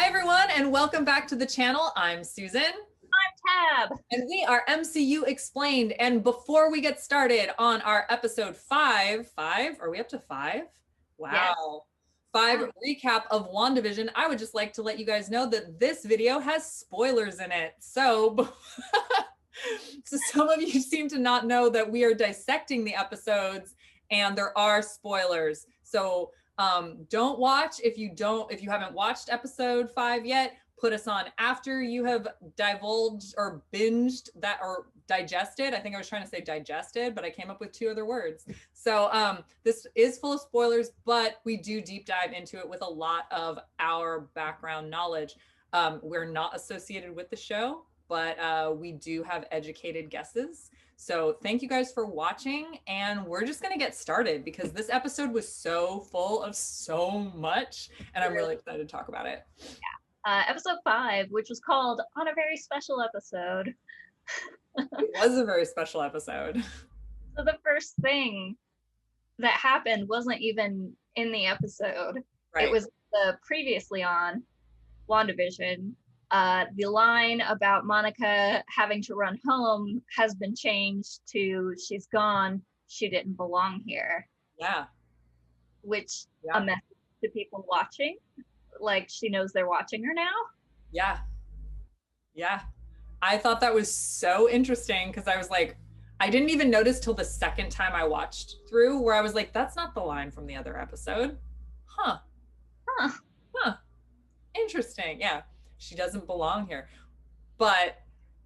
everyone, and welcome back to the channel. I'm Susan. I'm Tab. And we are MCU Explained. And before we get started on our episode five, are we up to five? Wow. Yes. Five recap of Wandavision. I would just like to let you guys know that this video has spoilers in it. So, so some of you seem to not know that we are dissecting the episodes and there are spoilers. So don't watch if you haven't watched episode 5 yet. Put us on after you have divulged or binged that or digested. I think I was trying to say digested, but I came up with two other words. So this is full of spoilers, but we do deep dive into it with a lot of our background knowledge. We're not associated with the show, but we do have educated guesses. So thank you guys for watching, and we're just going to get started because this episode was so full of so much, and I'm really excited to talk about it. Yeah. Episode 5, which was called On a Very Special Episode. It was a very special episode. So the first thing that happened wasn't even in the episode. Right. It was the previously on Wandavision. The line about Monica having to run home has been changed to she's gone, she didn't belong here. Yeah. Which a message to people watching. Like she knows they're watching her now. Yeah. Yeah. I thought that was so interesting because I was like, I didn't even notice till the second time I watched through where I was like, that's not the line from the other episode. Huh. Interesting. Yeah. She doesn't belong here. But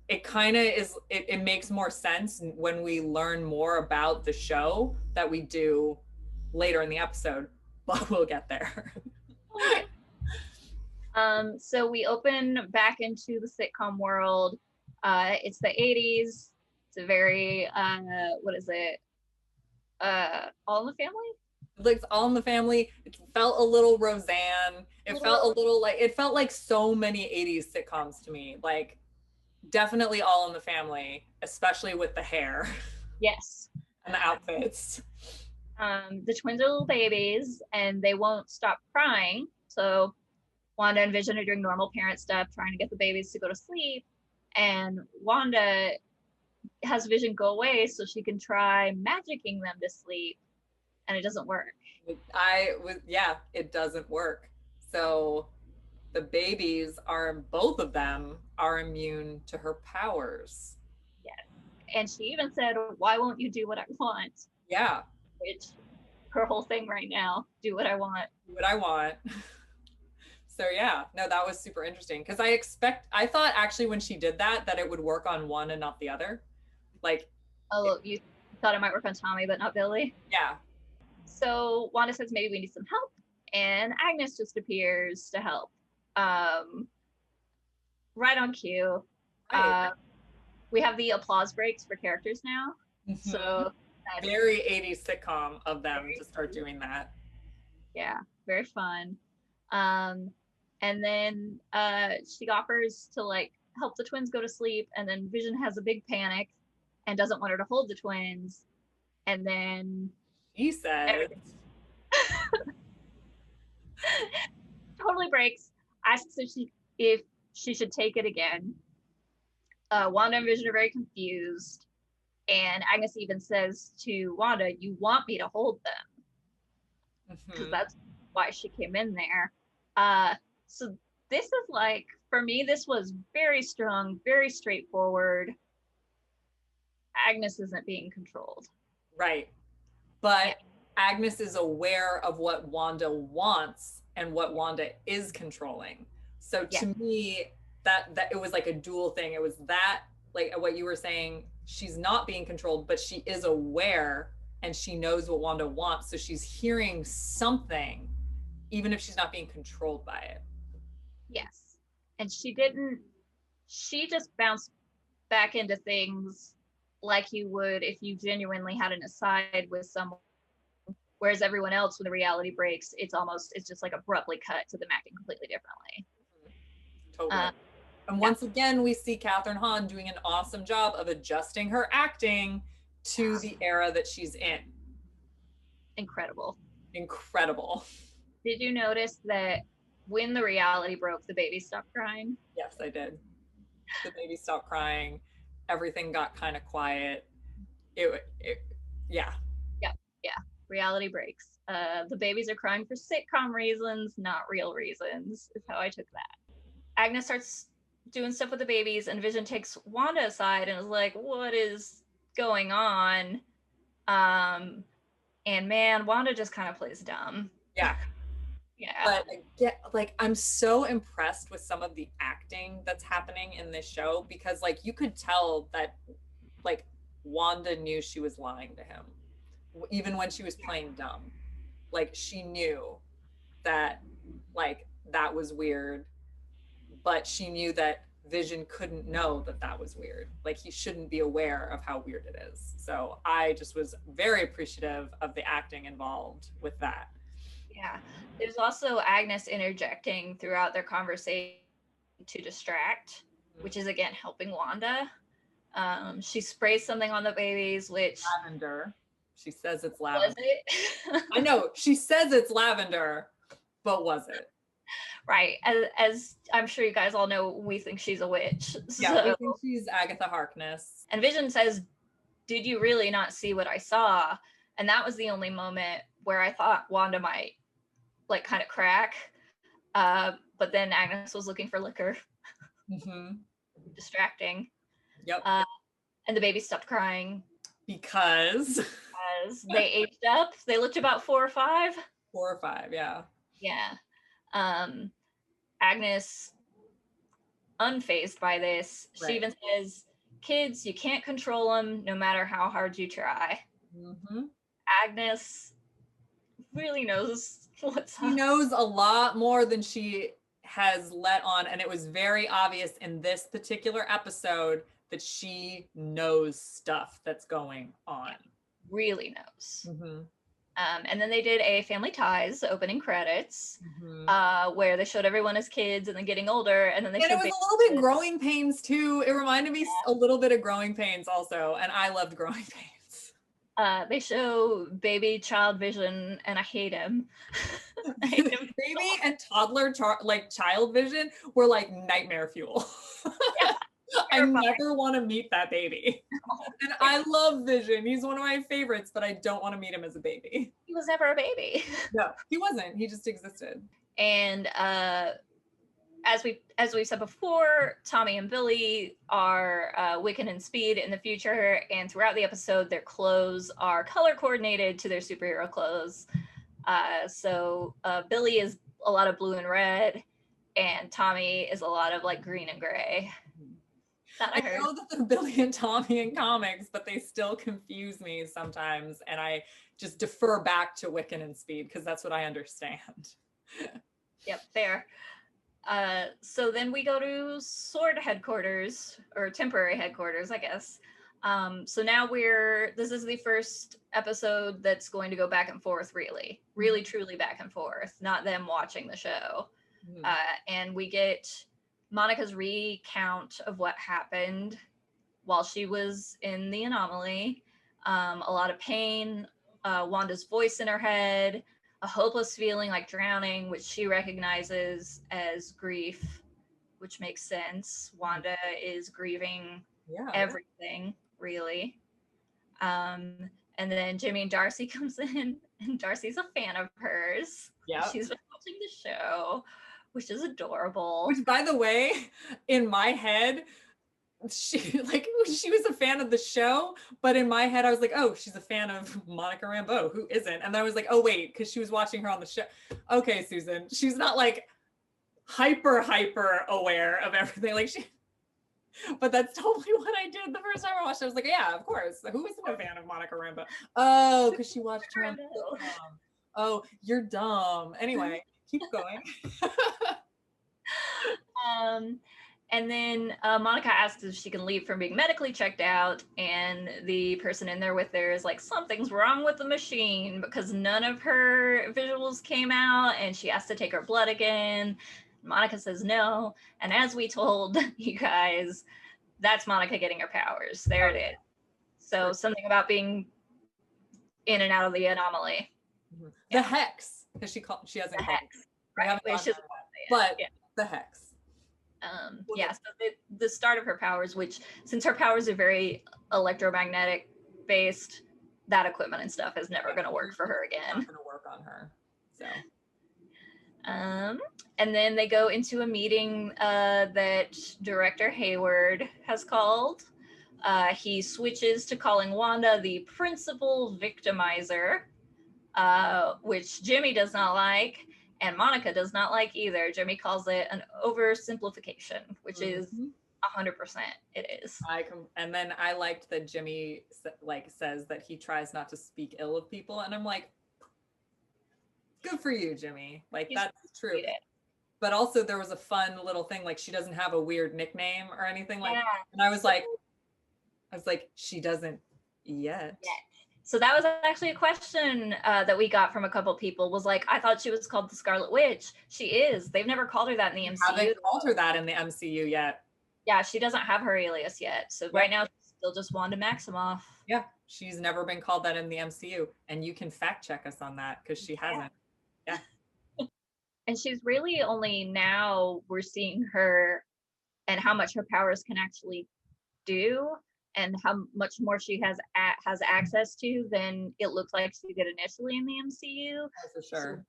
it kind of is, it makes more sense when we learn more about the show that we do later in the episode, but we'll get there. Okay. So we open back into the sitcom world. It's the 80s. It's a very, what is it? All in the Family? Like All in the Family. It felt a little Roseanne. It felt like so many 80s sitcoms to me. Like definitely All in the Family, especially with the hair. Yes. And the outfits. The twins are little babies and they won't stop crying. So Wanda and Vision are doing normal parent stuff, trying to get the babies to go to sleep. And Wanda has Vision go away so she can try magicking them to sleep. And it doesn't work. It doesn't work. So the babies both of them are immune to her powers. Yes. And she even said, why won't you do what I want? Yeah. Which her whole thing right now, do what I want. Do what I want. So yeah, no, that was super interesting because I thought actually when she did that it would work on one and not the other. Like, you thought it might work on Tommy but not Billy? Yeah. So Wanda says maybe we need some help, and Agnes just appears to help. Right on cue. Right. We have the applause breaks for characters now. Mm-hmm. So very 80s sitcom of them to start doing that. Yeah, very fun. And then she offers to like help the twins go to sleep, and then Vision has a big panic and doesn't want her to hold the twins. And then he says totally breaks, asks if she should take it again. Wanda and Vision are very confused, and Agnes even says to Wanda, you want me to hold them, because that's why she came in there. So this is like, for me, this was very strong, very straightforward. Agnes isn't being controlled. Right. But Agnes is aware of what Wanda wants and what Wanda is controlling. So to me, that it was like a dual thing. It was that, like what you were saying, she's not being controlled, but she is aware and she knows what Wanda wants. So she's hearing something, even if she's not being controlled by it. Yes. And she just bounced back into things like you would if you genuinely had an aside with someone. Whereas everyone else, when the reality breaks, it's just like abruptly cut to them acting completely differently. Totally. And once again, we see Catherine Hahn doing an awesome job of adjusting her acting to the era that she's in. Incredible. Incredible. Did you notice that when the reality broke, the baby stopped crying? Yes, I did. The baby stopped crying. Everything got kind of quiet. Yeah. Yep. Yeah. Reality breaks. The babies are crying for sitcom reasons, not real reasons, is how I took that. Agnes starts doing stuff with the babies, and Vision takes Wanda aside and is like, what is going on? And man, Wanda just kind of plays dumb. Yeah. Yeah. But again, like, I'm so impressed with some of the acting that's happening in this show, because like you could tell that like Wanda knew she was lying to him, even when she was playing dumb. Like she knew that like that was weird, but she knew that Vision couldn't know that that was weird. Like he shouldn't be aware of how weird it is. So I just was very appreciative of the acting involved with that. Yeah. There's also Agnes interjecting throughout their conversation to distract, which is again helping Wanda. She sprays something on the babies, which Lavender. She says it's was lavender. it? I know she says it's lavender, but was it? Right. As I'm sure you guys all know, we think she's a witch. Yeah, we think she's Agatha Harkness. And Vision says, "Did you really not see what I saw?" And that was the only moment where I thought Wanda might like kind of crack. But then Agnes was looking for liquor. Mm-hmm. Distracting. Yep. And the baby stopped crying. Because they aged up. They looked about 4 or 5. 4 or 5, yeah. Yeah. Agnes, unfazed by this, she even says, "Kids, you can't control them no matter how hard you try." Mm-hmm. Agnes really knows what's up. She knows a lot more than she has let on, and it was very obvious in this particular episode that she knows stuff that's going on. Yeah, really knows. Mm-hmm. And then they did a Family Ties opening credits, where they showed everyone as kids and then getting older, and then they showed it was a little bit Growing Pains too. It reminded me a little bit of Growing Pains also, and I loved Growing Pains. They show baby child Vision, and I hate him. Baby and toddler child Vision were like nightmare fuel. Yeah, I never want to meet that baby. And I love Vision. He's one of my favorites, but I don't want to meet him as a baby. He was never a baby. No, he wasn't. He just existed. And as we said before, Tommy and Billy are Wiccan and Speed in the future, and throughout the episode, their clothes are color coordinated to their superhero clothes. So Billy is a lot of blue and red, and Tommy is a lot of like green and gray. I know that they're Billy and Tommy in comics, but they still confuse me sometimes, and I just defer back to Wiccan and Speed because that's what I understand. Yep, fair. So then we go to Sword headquarters, or temporary headquarters, I guess. So now this is the first episode that's going to go back and forth, really truly back and forth, not them watching the show. And we get Monica's recount of what happened while she was in the anomaly. A lot of pain, Wanda's voice in her head, a hopeless feeling like drowning, which she recognizes as grief, which makes sense. Wanda is grieving everything, really. And then Jimmy and Darcy comes in, and Darcy's a fan of hers. Yeah, she's been watching the show, which is adorable. Which, by the way, in my head, she was a fan of the show, but in my head I was like, oh, she's a fan of Monica Rambeau. Who isn't? And I was like, oh wait, because she was watching her on the show. Okay, Susan, she's not like hyper aware of everything, like she. But that's totally what I did the first time I watched it. I was like, yeah, of course. Who isn't a fan of Monica Rambeau? Oh, because she watched her on the sitcom. Oh, you're dumb. Anyway, keep going. And then Monica asks if she can leave from being medically checked out, and the person in there with her is like, something's wrong with the machine because none of her visuals came out, and she has to take her blood again. Monica says no, and as we told you guys, that's Monica getting her powers. There it is. So something about being in and out of the anomaly. The hex, because she hasn't the hex. Right. but yeah. the hex. Yeah, so the start of her powers, which since her powers are very electromagnetic based, that equipment and stuff is never going to work for her again. Not going to work on her. So. And then they go into a meeting that Director Hayward has called. He switches to calling Wanda the principal victimizer, which Jimmy does not like, and Monica does not like either. Jimmy calls it an oversimplification, which is 100% it is. And then I liked that Jimmy says that he tries not to speak ill of people, and I'm like, good for you, Jimmy. Like, that's true. But also there was a fun little thing, like she doesn't have a weird nickname or anything like that. And I was like, she doesn't yet. So that was actually a question that we got from a couple people, was like, I thought she was called the Scarlet Witch. She is. They've never called her that in the MCU. Haven't called her that in the MCU yet. Yeah, she doesn't have her alias yet. So right now she's still just Wanda Maximoff. Yeah, she's never been called that in the MCU. And you can fact check us on that because she hasn't. Yeah. And she's really only now we're seeing her and how much her powers can actually do, and how much more she has access to than it looked like she did initially in the MCU. For sure. So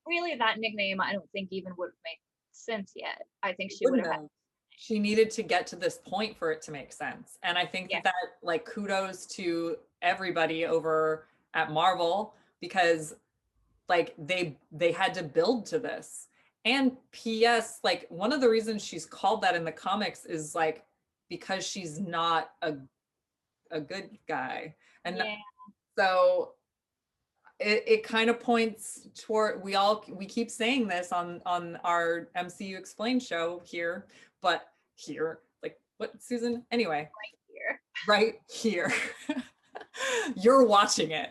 really, that nickname I don't think even would make sense yet. I think she would have. She needed to get to this point for it to make sense, and I think that like kudos to everybody over at Marvel, because like they had to build to this. And PS, like one of the reasons she's called that in the comics is like because she's not a good guy. And so it kind of points toward, we keep saying this on our MCU Explained show here, but here, like what, Susan? Anyway, right here. You're watching it.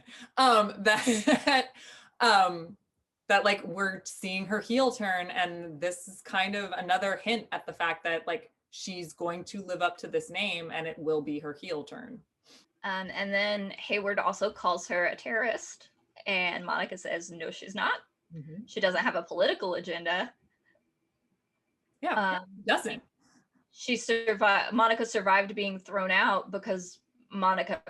That like we're seeing her heel turn, and this is kind of another hint at the fact that like she's going to live up to this name and it will be her heel turn. And then Hayward also calls her a terrorist, and Monica says no, she's not. She doesn't have a political agenda. Yeah, doesn't. Monica survived being thrown out because Monica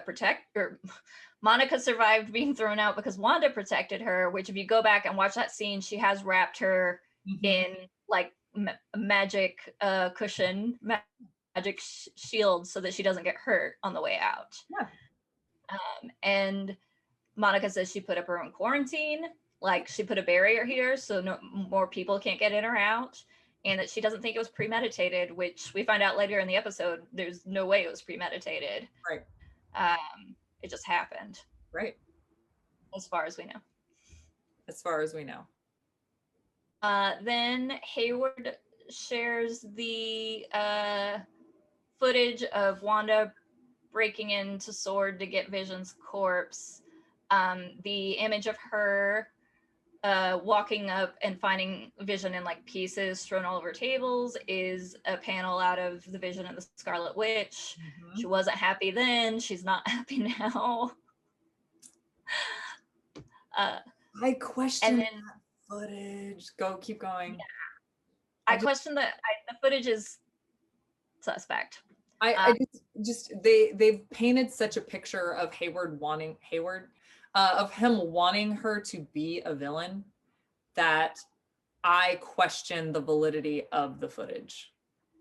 survived being thrown out because Wanda protected her, which if you go back and watch that scene, she has wrapped her in like magic cushion, magic shield, so that she doesn't get hurt on the way out. And Monica says she put up her own quarantine, like she put a barrier here so no more people can't get in or out, and that she doesn't think it was premeditated, which we find out later in the episode there's no way it was premeditated. Right. It just happened. Right. As far as we know. As far as we know. Then Hayward shares the footage of Wanda breaking into Sword to get Vision's corpse. The image of her walking up and finding Vision in like pieces thrown all over tables is a panel out of The Vision and the Scarlet Witch. She wasn't happy then, she's not happy now. I question that footage. Keep going. Yeah. I question that the footage is suspect. They've painted such a picture of of him wanting her to be a villain that I question the validity of the footage.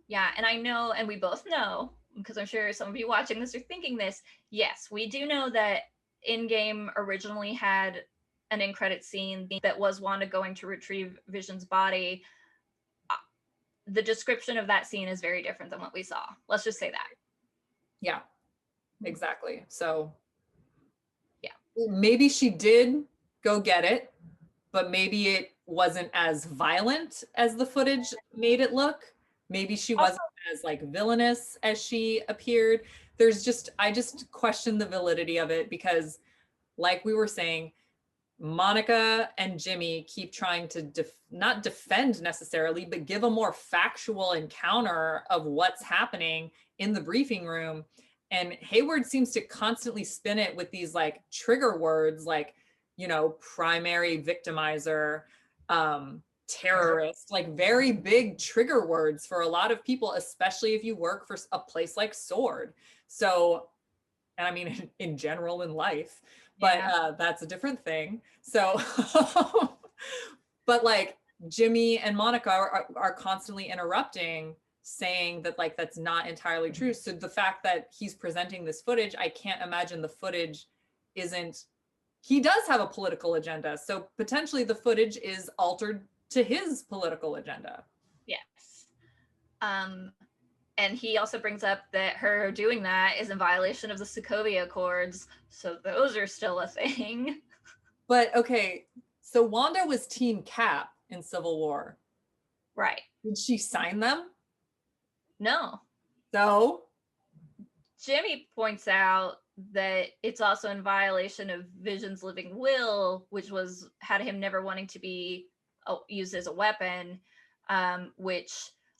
Yeah, and I know, and we both know, because I'm sure some of you watching this are thinking this, yes, we do know that Endgame originally had an end credit scene that was Wanda going to retrieve Vision's body. The description of that scene is very different than what we saw. Let's just say that. Yeah, exactly. So yeah, maybe she did go get it, but maybe it wasn't as violent as the footage made it look. Maybe she wasn't as like villainous as she appeared. I just question the validity of it, because like we were saying, Monica and Jimmy keep trying to not defend necessarily, but give a more factual encounter of what's happening in the briefing room. And Hayward seems to constantly spin it with these like trigger words, like, primary victimizer, terrorist, like very big trigger words for a lot of people, especially if you work for a place like Sword. So, and I mean, in general in life, but that's a different thing. So, but like Jimmy and Monica are constantly interrupting, saying that like that's not entirely true. So the fact that he's presenting this footage, I can't imagine the footage isn't, he does have a political agenda. So potentially the footage is altered to his political agenda. Yes. And he also brings up that her doing that is in violation of the Sokovia Accords. So those are still a thing. But okay, so Wanda was Team Cap in Civil War. Right. Did she sign them? No. So? Jimmy points out that it's also in violation of Vision's living will, which had him never wanting to be used as a weapon, which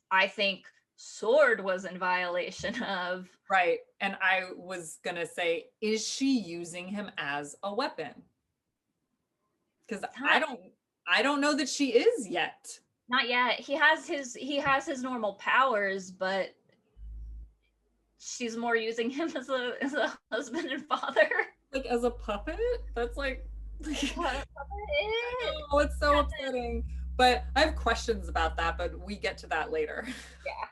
I think Sword was in violation of. Right. And I was going to say, is she using him as a weapon? Because I don't know that she is yet. Not yet. He has his normal powers, but she's more using him as a husband and father. Like as a puppet? That's like oh, it's so upsetting. But I have questions about that, but we get to that later. Yeah.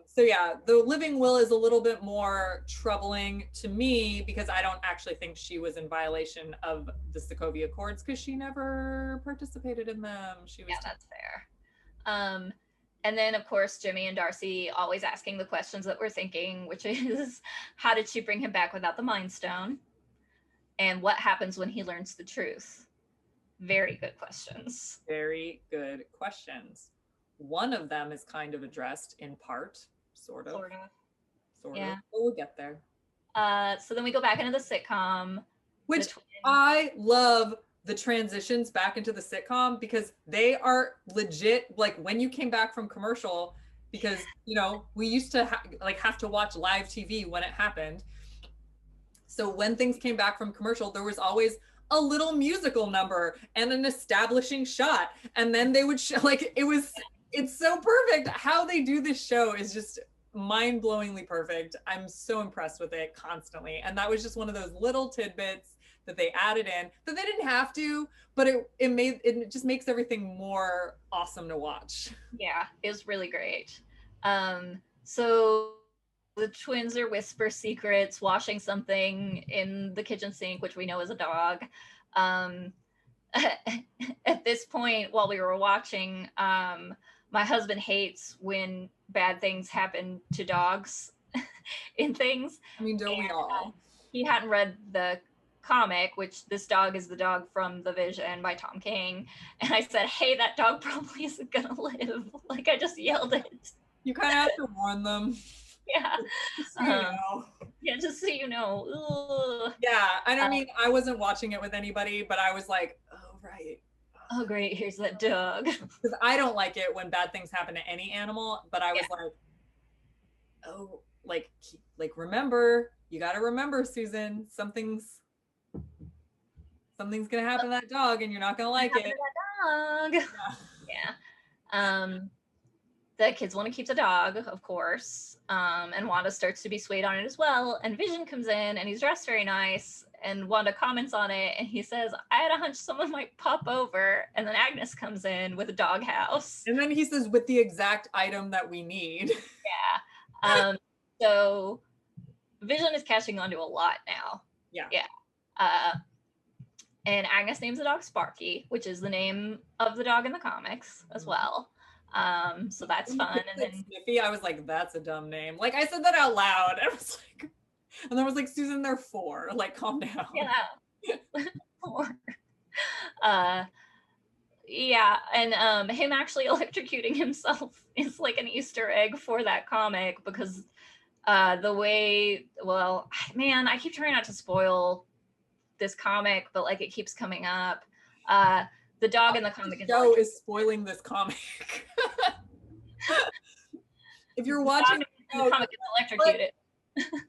So yeah, the living will is a little bit more troubling to me because I don't actually think she was in violation of the Sokovia Accords because she never participated in them. That's fair. And then of course Jimmy and Darcy always asking the questions that we're thinking, which is how did she bring him back without the Mind Stone? And what happens when he learns the truth? Very good questions. Very good questions. One of them is kind of addressed in part, sort of. Yeah. But we'll get there. So then we go back into the sitcom. Which I love the transitions back into the sitcom because they are legit, like when you came back from commercial, because, you know, we used to have to watch live TV when it happened. So when things came back from commercial, there was always a little musical number and an establishing shot. And then they would it's so perfect. How they do this show is just mind-blowingly perfect. I'm so impressed with it constantly. And that was just one of those little tidbits that they added in that they didn't have to, but it just makes everything more awesome to watch. Yeah, it was really great. So the twins are whisper secrets, washing something in the kitchen sink, which we know is a dog. At this point, while we were watching, my husband hates when bad things happen to dogs in things. I mean, don't we all? He hadn't read the comic, which this dog is the dog from The Vision by Tom King. And I said, hey, that dog probably isn't going to live. Like, I just yelled it. You kind of have to warn them. Yeah. Just so you know. Yeah, just so you know. Ugh. Yeah, and I mean, I wasn't watching it with anybody, but I was like, oh, right. Oh, great, here's that dog. Because I don't like it when bad things happen to any animal, but I was like, oh, like remember, you got to remember, Susan, something's gonna happen to that dog, and you're not gonna like it. That dog. Yeah. The kids want to keep the dog, of course. And Wanda starts to be swayed on it as well. And Vision comes in, and he's dressed very nice. And Wanda comments on it, and he says, I had a hunch someone might pop over. And then Agnes comes in with a doghouse. And then he says, with the exact item that we need. Yeah. So Vision is catching on to a lot now. Yeah. Yeah. And Agnes names the dog Sparky, which is the name of the dog in the comics as well. So that's fun. And then Sniffy, I was like, that's a dumb name. Like, I said that out loud. I was like, and then I was like, Susan, they're 4. Like, calm down. Yeah. 4. Yeah, and him actually electrocuting himself is like an Easter egg for that comic because the way, well, man, I keep trying not to spoil this comic, but like it keeps coming up. The dog in the comic is spoiling this comic. If you're watching the comic is electrocuted.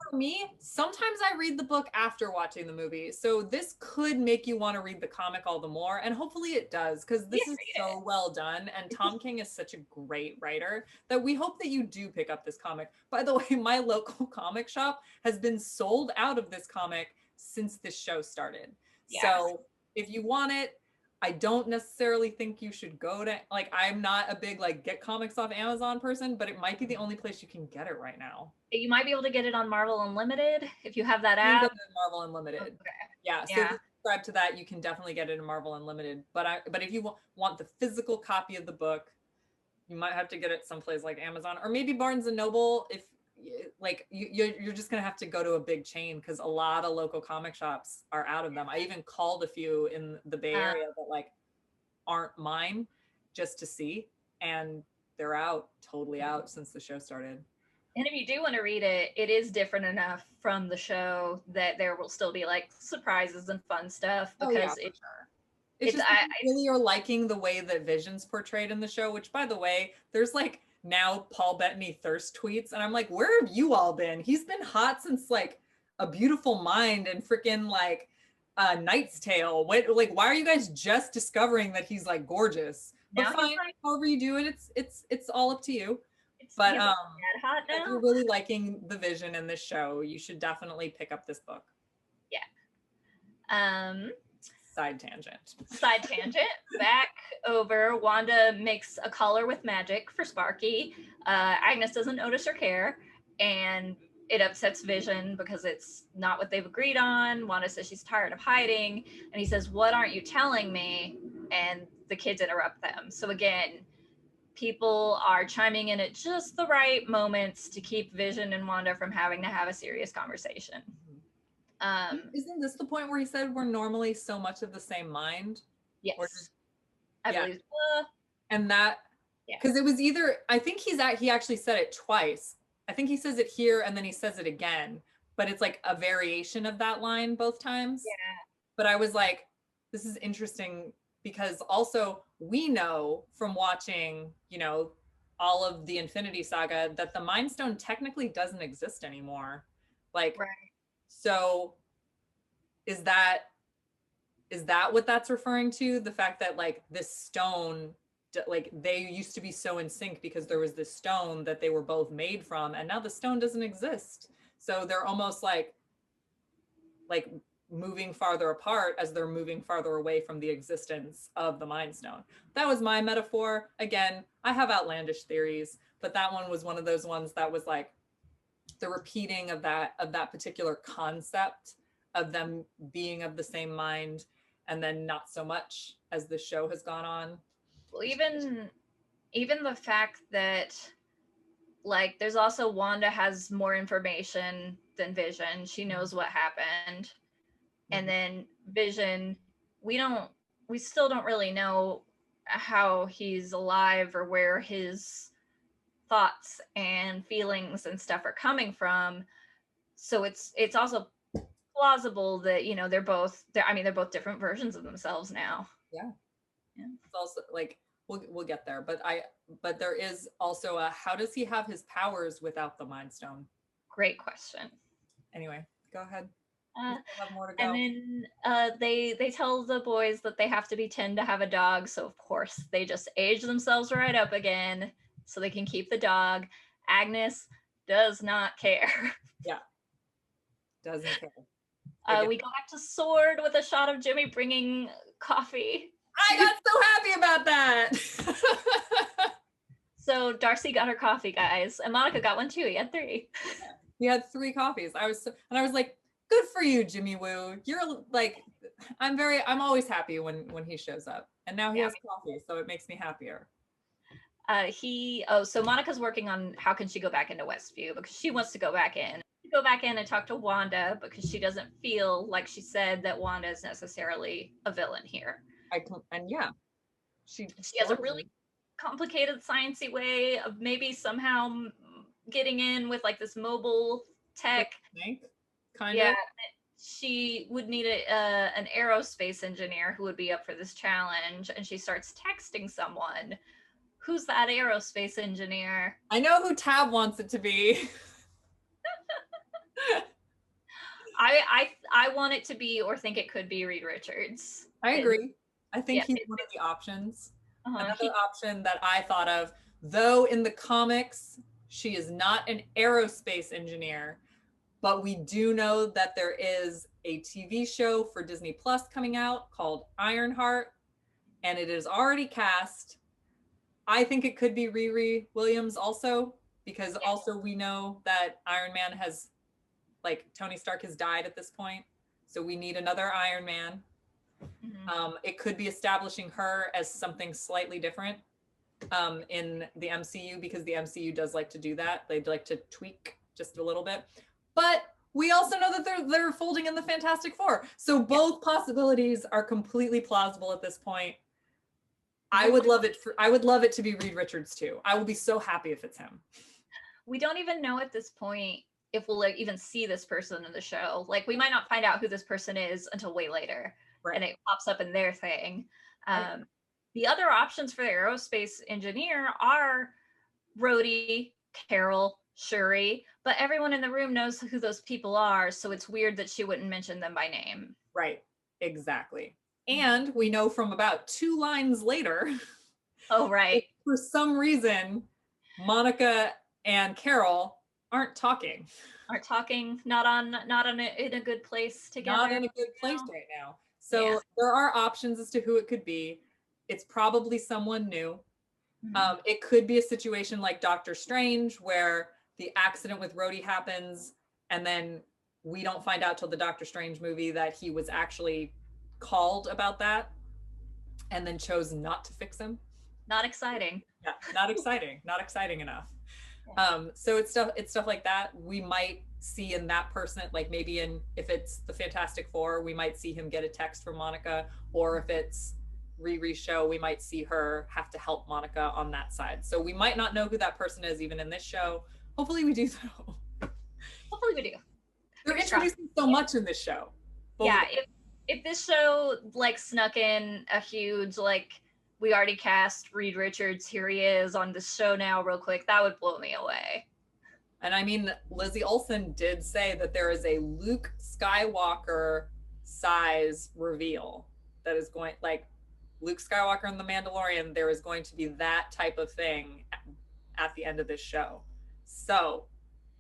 For me, sometimes I read the book after watching the movie. So this could make you want to read the comic all the more. And hopefully it does, because this is so well done. And Tom King is such a great writer that we hope that you do pick up this comic. By the way, my local comic shop has been sold out of this comic since this show started. Yes. So if you want it, I don't necessarily think you should go to, like, I'm not a big like get comics off Amazon person, but it might be the only place you can get it right now. You might be able to get it on Marvel Unlimited if you have that You can app. get it in Marvel Unlimited. Okay. Yeah, so if you subscribe to that, you can definitely get it in Marvel Unlimited. But if you want the physical copy of the book, you might have to get it someplace like Amazon or maybe Barnes and Noble. If like you're just gonna have to go to a big chain because a lot of local comic shops are out of them. I even called a few in the Bay Area that like aren't mine just to see, and they're out, totally out since the show started. And if you do want to read it, it is different enough from the show that there will still be like surprises and fun stuff because it's just I really are liking the way that Vision's portrayed in the show, which by the way, there's like now Paul Bettany thirst tweets and I'm like, where have you all been? He's been hot since like A Beautiful Mind and freaking like Knight's Tale. Like why are you guys just discovering that he's like gorgeous? But now fine, like, however you do it, it's all up to you. But if you're really liking the Vision in this show, you should definitely pick up this book. Yeah. Side tangent. Back over. Wanda makes a collar with magic for Sparky. Agnes doesn't notice or care, and it upsets Vision because it's not what they've agreed on. Wanda says she's tired of hiding, and he says, "What aren't you telling me?" And the kids interrupt them. So again, people are chiming in at just the right moments to keep Vision and Wanda from having to have a serious conversation. Isn't this the point where he said we're normally so much of the same mind? Yes. I believe. And that, because it was either, I think he actually said it twice. I think he says it here and then he says it again, but it's like a variation of that line both times. Yeah. But I was like, this is interesting because also we know from watching, all of the Infinity Saga that the Mind Stone technically doesn't exist anymore. Like, so is that what that's referring to? The fact that like this stone, like they used to be so in sync because there was this stone that they were both made from, and now the stone doesn't exist. So they're almost like moving farther apart as they're moving farther away from the existence of the Mind Stone. That was my metaphor. Again, I have outlandish theories, but that one was one of those ones that was like the repeating of that particular concept of them being of the same mind, and then not so much as the show has gone on. Well, even the fact that like there's also Wanda has more information than Vision. She knows what happened. And then Vision, we still don't really know how he's alive or where his thoughts and feelings and stuff are coming from. So it's also plausible that they're both different versions of themselves now. Yeah. It's also like we'll get there, but there is also how does he have his powers without the Mind Stone? Great question. Anyway, go ahead. Have more to go. And then they tell the boys that they have to be 10 to have a dog, so of course they just age themselves right up again so they can keep the dog. Agnes does not care. Yeah, doesn't care. We go back to Sword with a shot of Jimmy bringing coffee. I got so happy about that. So Darcy got her coffee, guys, and Monica got one too. He had 3. Yeah. He had 3 coffees. I was like, good for you, Jimmy Woo. You're like, I'm always happy when he shows up, and now he has coffee, so it makes me happier. So Monica's working on how can she go back into Westview because she wants to go back in and talk to Wanda because she doesn't feel like she said that Wanda is necessarily a villain here. She has a really complicated sciencey way of maybe somehow getting in with like this mobile tech. Kind of. She would need an aerospace engineer who would be up for this challenge, and she starts texting someone. Who's that aerospace engineer? I know who Tab wants it to be. I want it to be, or think it could be, Reed Richards. I agree. I think Yeah, he's one of the options. Another he, option that I thought of, though in the comics, she is not an aerospace engineer, but we do know that there is a TV show for Disney Plus coming out called Ironheart, and it is already cast. I think it could be Riri Williams also, because also we know that Iron Man has, like, Tony Stark has died at this point. So we need another Iron Man. It could be establishing her as something slightly different in the MCU, because the MCU does like to do that. They'd like to tweak just a little bit. But we also know that they're folding in the Fantastic Four. So both possibilities are completely plausible at this point. I would love it to be Reed Richards too. I will be so happy if it's him. We don't even know at this point if we'll like even see this person in the show. Like, we might not find out who this person is until way later, right, and it pops up in their thing. Right. The other options for the aerospace engineer are Rhodey, Carol, Shuri, but everyone in the room knows who those people are, so it's weird that she wouldn't mention them by name. Right, exactly. And we know from about 2 lines later, oh right, for some reason, Monica and Carol aren't talking. Not in a good place together. Not in a good place right now. So there are options as to who it could be. It's probably someone new. It could be a situation like Doctor Strange, where the accident with Rhodey happens, and then we don't find out till the Doctor Strange movie that he was actually called about that, and then chose not to fix him. Not exciting. Yeah, not exciting. Not exciting enough. So it's stuff like that. We might see in that person, like maybe if it's the Fantastic Four, we might see him get a text from Monica, or if it's Riri's show, we might see her have to help Monica on that side. So we might not know who that person is even in this show. Hopefully we do though. Hopefully we do. They're introducing so much in this show. Yeah, if this show like snuck in a huge like, we already cast Reed Richards, here he is on the show now real quick, that would blow me away. And I mean, Lizzie Olsen did say that there is a Luke Skywalker size reveal that is going, like Luke Skywalker and the Mandalorian, there is going to be that type of thing at the end of this show. So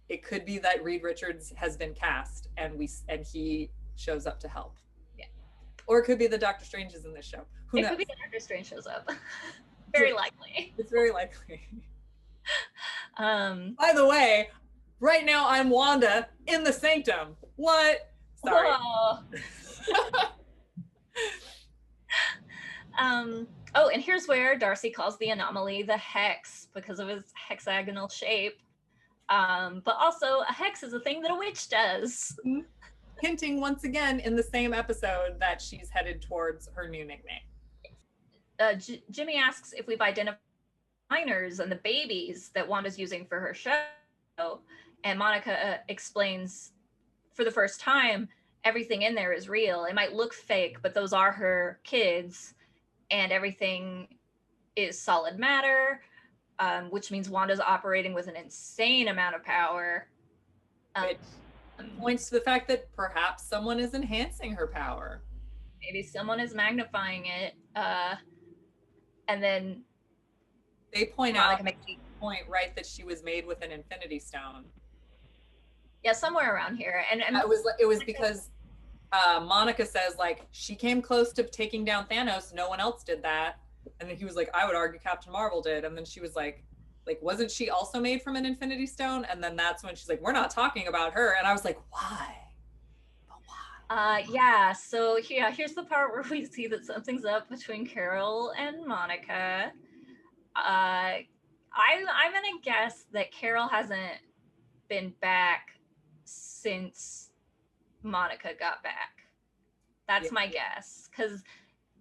it could be that Reed Richards has been cast and he shows up to help. Yeah. Or it could be that Doctor Strange is in this show. Who knows? Could be that Doctor Strange shows up. Very likely. It's very likely. By the way, right now I'm Wanda in the Sanctum. What? Sorry. Oh, and here's where Darcy calls the anomaly the hex because of his hexagonal shape. But also, a hex is a thing that a witch does. Hinting once again in the same episode that she's headed towards her new nickname. Jimmy asks if we've identified minors and the babies that Wanda's using for her show. And Monica explains for the first time, everything in there is real. It might look fake, but those are her kids. And everything is solid matter, which means Wanda's operating with an insane amount of power. Which points to the fact that perhaps someone is enhancing her power. Maybe someone is magnifying it. And then they point out right that she was made with an Infinity Stone. Yeah, somewhere around here. And it was because Monica says, like, she came close to taking down Thanos, no one else did that. And then he was like, I would argue Captain Marvel did. And then she was like, wasn't she also made from an Infinity Stone? And then that's when she's like, we're not talking about her. And I was like, why? But why? Yeah, so here's the part where we see that something's up between Carol and Monica. I'm gonna guess that Carol hasn't been back since Monica got back. That's my guess. Because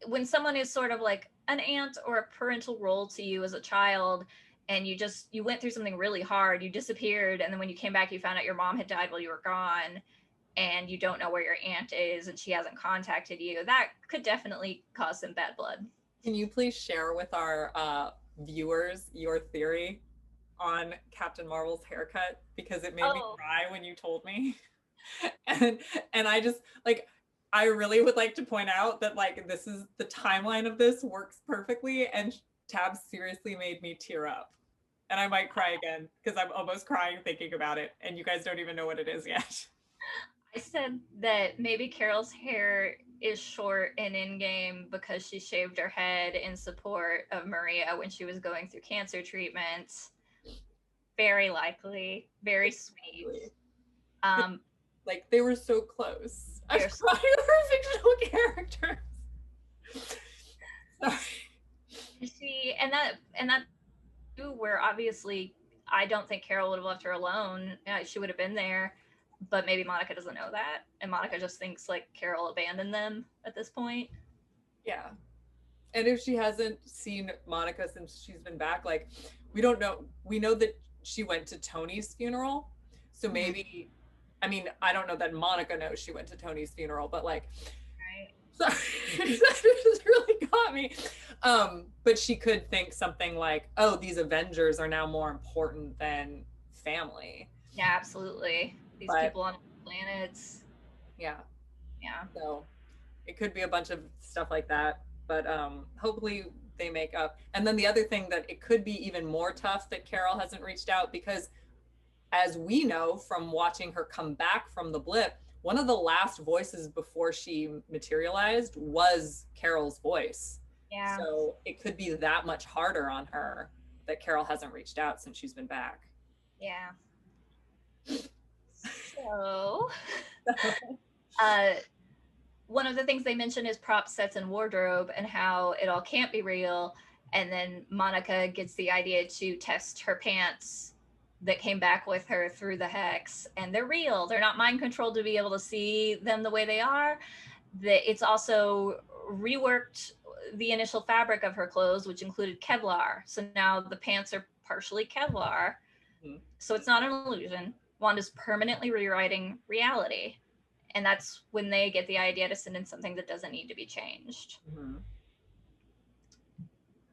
when someone is sort of like an aunt or a parental role to you as a child, and you went through something really hard, you disappeared, and then when you came back, you found out your mom had died while you were gone, and you don't know where your aunt is, and she hasn't contacted you, that could definitely cause some bad blood. Can you please share with our viewers your theory on Captain Marvel's haircut because it made me Oh, cry when you told me. and I just like I really would like to point out that like this is the timeline of this works perfectly, and Tab seriously made me tear up. And I might cry again because I'm almost crying thinking about it, and you guys don't even know what it is yet. I said that maybe Carol's hair is short in Endgame because she shaved her head in support of Maria when she was going through cancer treatments. Very likely, very sweet. Um, Like they were so close. I'm They're crying over fictional characters. Sorry. she and that too, where obviously I don't think Carol would have left her alone. She would have been there, but maybe Monica doesn't know that, and Monica just thinks like Carol abandoned them at this point. Yeah. And if she hasn't seen Monica since she's been back, like we don't know. We know that she went to Tony's funeral. So maybe, I mean, I don't know that Monica knows she went to Tony's funeral, but like, Right. sorry, that just really got me. But she could think something like, oh, these Avengers are now more important than family. Yeah, absolutely. These But people on planets. yeah, Yeah. so it could be a bunch of stuff like that, but hopefully they make up. And then the other thing that it could be even more tough that Carol hasn't reached out, because as we know from watching her come back from the blip, one of the last voices before she materialized was Carol's voice. Yeah. So it could be that much harder on her that Carol hasn't reached out since she's been back. Yeah. So, uh, one of the things they mention is prop sets and wardrobe and how it all can't be real. And then Monica gets the idea to test her pants that came back with her through the hex, and they're real. They're not mind controlled to be able to see them the way they are. It's also reworked the initial fabric of her clothes, which included Kevlar. So now the pants are partially Kevlar. Mhm. So it's not an illusion. Wanda's permanently rewriting reality. And that's when they get the idea to send in something that doesn't need to be changed. Mhm.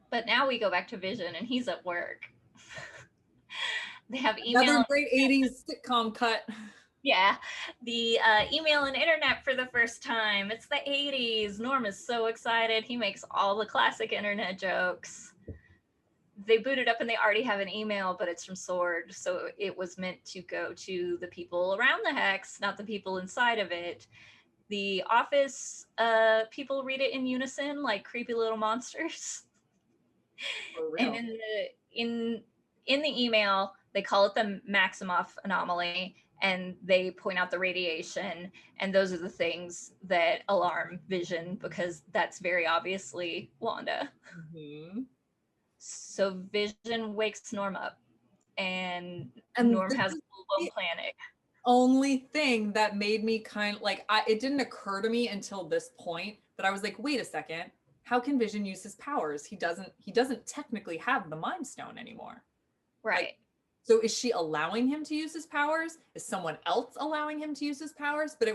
But now we go back to Vision, and he's at work. They have email. Another great 80s sitcom cut. Yeah, the email and internet for the first time. It's the 80s. Norm is so excited. He makes all the classic internet jokes. They boot it up and they already have an email, but it's from Sword. So it was meant to go to the people around the hex, not the people inside of it. The office people read it in unison like creepy little monsters. And in the email, they call it the Maximoff anomaly, and they point out the radiation, and those are the things that alarm Vision because that's very obviously Wanda. Mm-hmm. So Vision wakes Norm up, and Norm has a full-blown panic. Only thing that made me kind of like it didn't occur to me until this point that I was like, wait a second, how can Vision use his powers? He doesn't technically have the Mind Stone anymore. Right. Like, so is she allowing him to use his powers? Is someone else allowing him to use his powers? But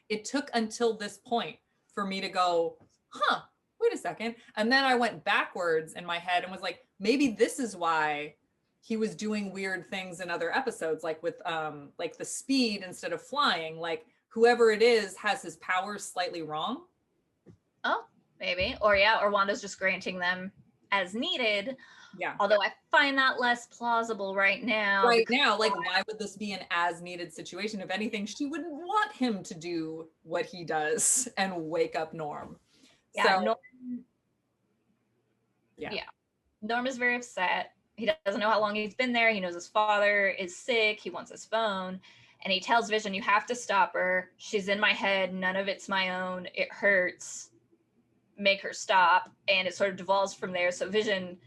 it took until this point for me to go, huh, wait a second. And then I went backwards in my head and was like, maybe this is why he was doing weird things in other episodes, like with like the speed instead of flying. Like whoever it is has his powers slightly wrong. Oh, maybe. Or yeah, or Wanda's just granting them as needed. Yeah. Although I find that less plausible right now. Right now, like why would this be an as needed situation? If anything, she wouldn't want him to do what he does and wake up Norm. Yeah, So, yeah. Norm is very upset. He doesn't know how long he's been there. He knows his father is sick. He wants his phone. And he tells Vision, you have to stop her. She's in my head. None of it's my own. It hurts. Make her stop. And it sort of devolves from there. So Vision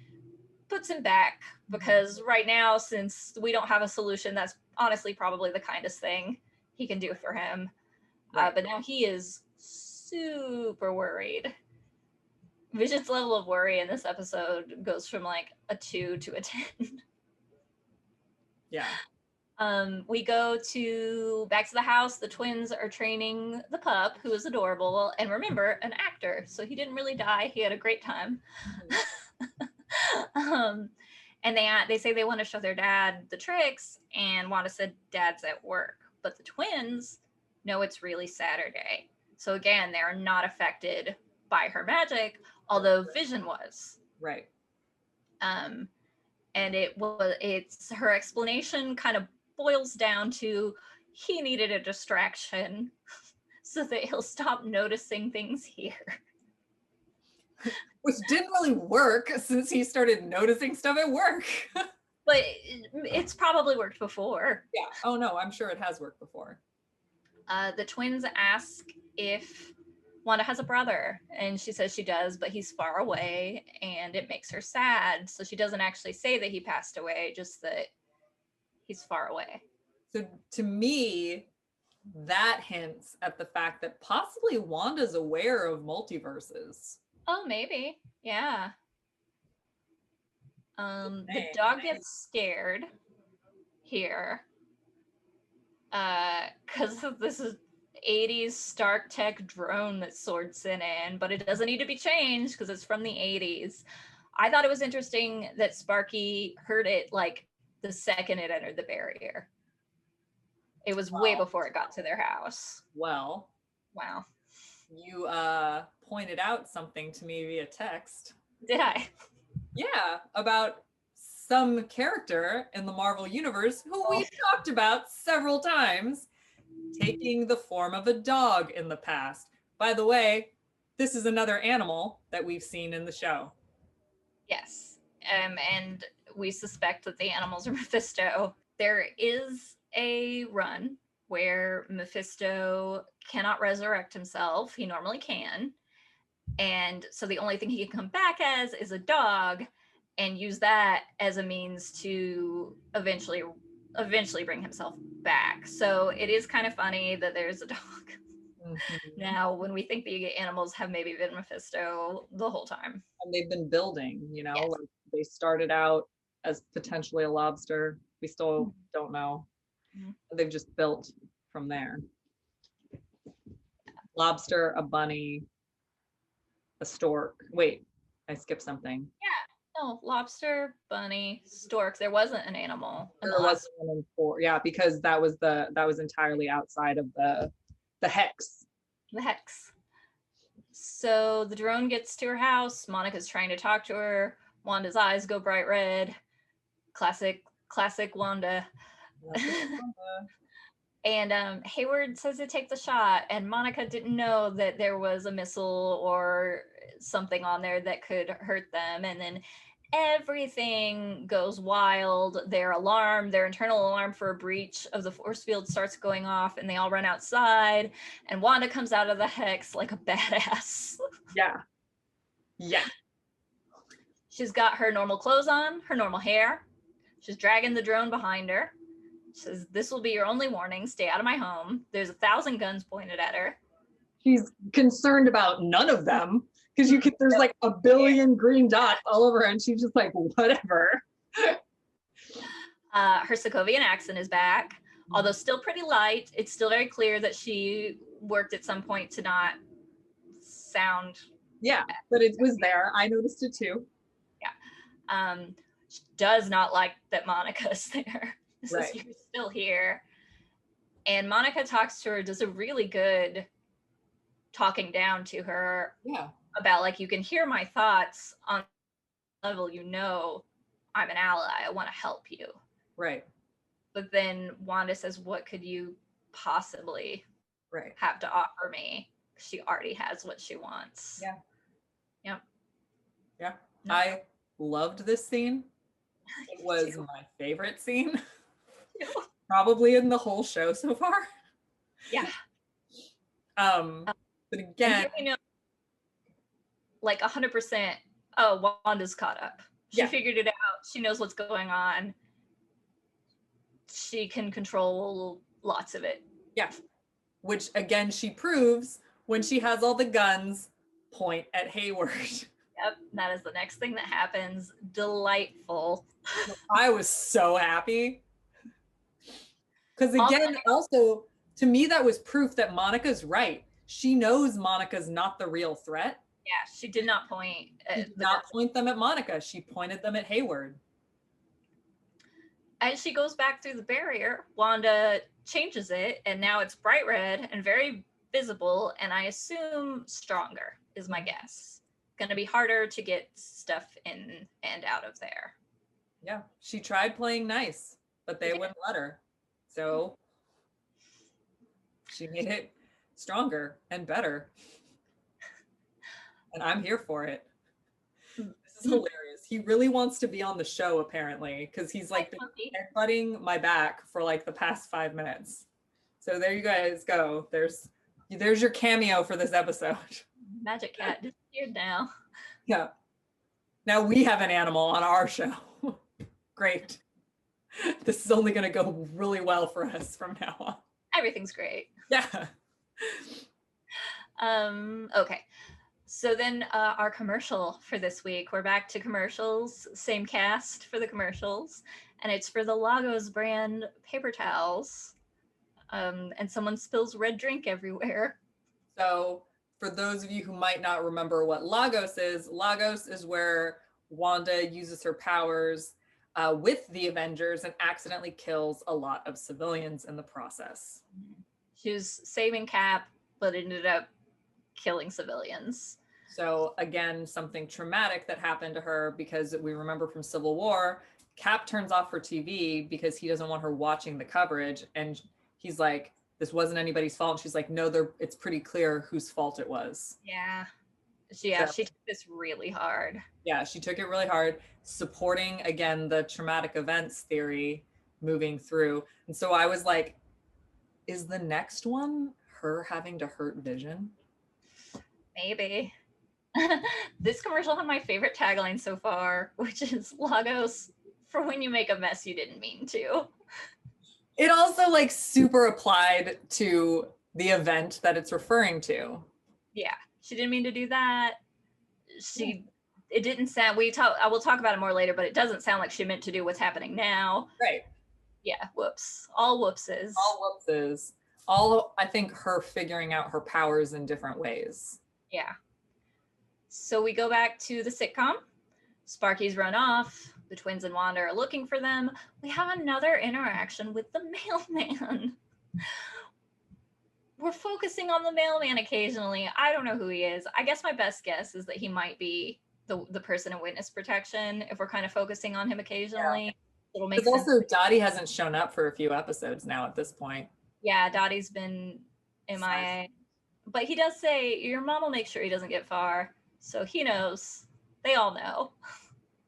puts him back because right now, since we don't have a solution, that's honestly probably the kindest thing he can do for him. Right. But now he is super worried. Vision's level of worry in this episode goes from like a 2 to a 10. Yeah. We go back to the house. The twins are training the pup, who is adorable, and remember, an actor, so he didn't really die. He had a great time. Mm-hmm. And they say they want to show their dad the tricks, and Wanda said dad's at work. But the twins know it's really Saturday. So again, they're not affected by her magic, although Vision was. Right. And it's her explanation kind of boils down to he needed a distraction so that he'll stop noticing things here. Which didn't really work since he started noticing stuff at work. But it's probably worked before. Yeah. Oh no, I'm sure it has worked before. The twins ask if Wanda has a brother, and she says she does, but he's far away, and it makes her sad. So she doesn't actually say that he passed away, just that he's far away. So to me, that hints at the fact that possibly Wanda's aware of multiverses. Oh, maybe. Yeah. The dog gets scared here because this is 80s Stark Tech drone that Sword sent in, but it doesn't need to be changed because it's from the 80s. I thought it was interesting that Sparky heard it like the second it entered the barrier. It was way before it got to their house. Well, wow. You pointed out something to me via text. Did I? Yeah, about some character in the Marvel Universe who we've talked about several times taking the form of a dog in the past. By the way, this is another animal that we've seen in the show. Yes, and we suspect that the animals are Mephisto. There is a run where Mephisto cannot resurrect himself. He normally can. And so the only thing he can come back as is a dog, and use that as a means to eventually bring himself back. So it is kind of funny that there's a dog. Mm-hmm. Now, when we think the animals have maybe been Mephisto the whole time. And they've been building, you know, yes. Like they started out as potentially a lobster. We still don't know. Mm-hmm. They've just built from there. Lobster, a bunny, a stork. Wait, I skipped something. Yeah, no, lobster, bunny, stork. There wasn't an animal. There wasn't an four. Yeah, because that was entirely outside of the hex. The hex. So the drone gets to her house. Monica's trying to talk to her. Wanda's eyes go bright red. Classic Wanda. And Hayward says to take the shot, and Monica didn't know that there was a missile or something on there that could hurt them. And then everything goes wild. Their internal alarm for a breach of the force field starts going off, and they all run outside, and Wanda comes out of the hex like a badass. Yeah. She's got her normal clothes on, her normal hair. She's dragging the drone behind her. She says, "This will be your only warning. Stay out of my home." There's 1,000 guns pointed at her. She's concerned about none of them because there's like a billion green dots all over her, and she's just like, whatever. Her Sokovian accent is back, although still pretty light. It's still very clear that she worked at some point to not sound. Yeah, but it was there. I noticed it too. Yeah. She does not like that Monica's there. Says, "You're still here." And Monica talks to her, does a really good talking down to her about like, you can hear my thoughts on level, I'm an ally, I want to help you. Right. But then Wanda says, what could you possibly have to offer me? She already has what she wants. Yeah. No. I loved this scene. It was my favorite scene. Probably in the whole show so far. Yeah. But again, like 100%. Oh, Wanda's caught up. She figured it out. She knows what's going on. She can control lots of it. Yeah. Which again, she proves when she has all the guns point at Hayward. Yep, that is the next thing that happens. Delightful. I was so happy. Because again, also, to me, that was proof that Monica's right. She knows Monica's not the real threat. Yeah, she did not point. She did not point them at Monica. She pointed them at Hayward. as she goes back through the barrier, Wanda changes it, and now it's bright red and very visible, and I assume stronger is my guess. Gonna be harder to get stuff in and out of there. Yeah, she tried playing nice, but they wouldn't let her. So she made it stronger and better. And I'm here for it. This is hilarious. He really wants to be on the show, apparently, because he's like been headbutting my back for like the past 5 minutes. So there you guys go. There's your cameo for this episode. Magic cat disappeared now. Yeah. Now we have an animal on our show. Great. This is only going to go really well for us from now on. Everything's great. Yeah. Okay. So then our commercial for this week, we're back to commercials, same cast for the commercials, and it's for the Lagos brand paper towels. And someone spills red drink everywhere. So for those of you who might not remember what Lagos is where Wanda uses her powers with the Avengers and accidentally kills a lot of civilians in the process. She was saving Cap, but ended up killing civilians. So again, something traumatic that happened to her, because we remember from Civil War, Cap turns off her TV because he doesn't want her watching the coverage. And he's like, this wasn't anybody's fault. And she's like, no, it's pretty clear whose fault it was. Yeah. She took this really hard. Yeah, she took it really hard, supporting, again, the traumatic events theory moving through. And so I was like, is the next one her having to hurt Vision? Maybe. This commercial had my favorite tagline so far, which is Lagos for when you make a mess you didn't mean to. It also like super applied to the event that it's referring to. Yeah, she didn't mean to do that. It didn't sound, I will talk about it more later, but it doesn't sound like she meant to do what's happening now. Right. Yeah, whoops. All whoopses. All whoopses. All, I think, her figuring out her powers in different ways. Yeah. So we go back to the sitcom. Sparky's run off. The twins and Wanda are looking for them. We have another interaction with the mailman. We're focusing on the mailman occasionally. I don't know who he is. I guess my best guess is that he might be the person in witness protection if we're kind of focusing on him occasionally. Yeah. It'll make sense. Also, Dottie hasn't shown up for a few episodes now at this point. Yeah, Dottie's been MIA. But he does say, your mom will make sure he doesn't get far. So he knows. They all know.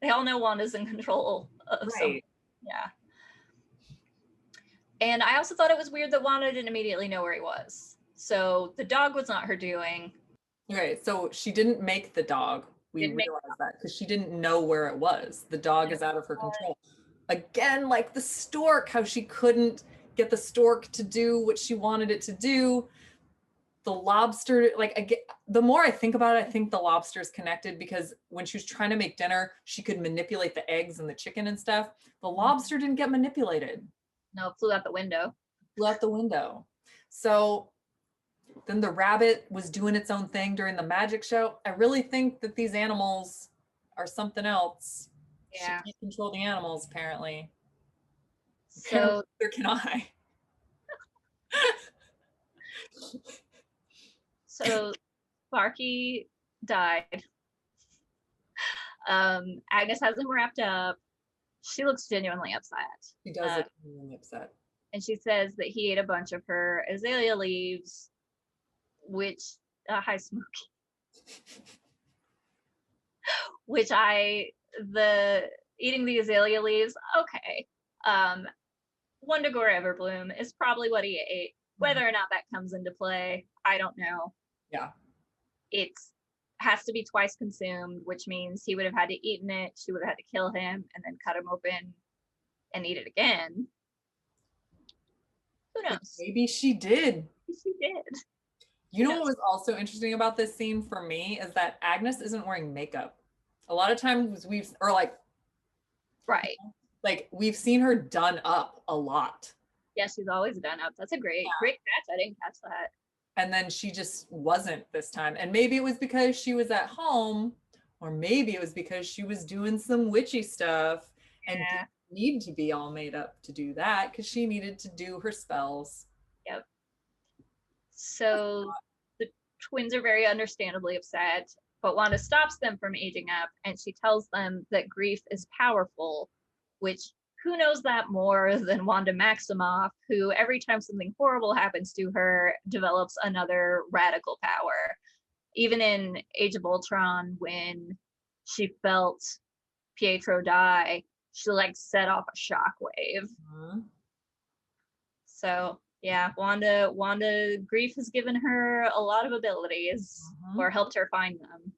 They all know Wanda's in control of something. Yeah. And I also thought it was weird that Wanda didn't immediately know where he was. So the dog was not her doing. Right. So she didn't make the dog. We realized that because she didn't know where it was. The dog is out of her control. Again, like the stork, how she couldn't get the stork to do what she wanted it to do. The lobster, like, again, the more I think about it, I think the lobster is connected because when she was trying to make dinner, she could manipulate the eggs and the chicken and stuff. The lobster didn't get manipulated. No, it flew out the window. Flew out the window. So then the rabbit was doing its own thing during the magic show. I really think that these animals are something else. Yeah. She can't control the animals, apparently. So neither can I. So Sparky died. Agnes has him wrapped up. She looks genuinely upset. She does look genuinely upset. And she says that he ate a bunch of her azalea leaves, which, hi Smokey. Which eating the azalea leaves, okay. Wondagore Everbloom is probably what he ate. Whether or not that comes into play, I don't know. Yeah. It has to be twice consumed, which means he would have had to eaten it, she would have had to kill him, and then cut him open and eat it again. Who knows? Maybe she did. She did. You know what was also interesting about this scene for me is that Agnes isn't wearing makeup. A lot of times right. Like we've seen her done up a lot. Yeah, she's always done up. That's a great catch. I didn't catch that. And then she just wasn't this time. And maybe it was because she was at home, or maybe it was because she was doing some witchy stuff and need to be all made up to do that because she needed to do her spells. Yep. So the twins are very understandably upset, but Wanda stops them from aging up, and she tells them that grief is powerful, which who knows that more than Wanda Maximoff, who every time something horrible happens to her develops another radical power. Even in Age of Ultron, when she felt Pietro die, she like set off a shockwave. Mm-hmm. So yeah, Wanda grief has given her a lot of abilities, or helped her find them.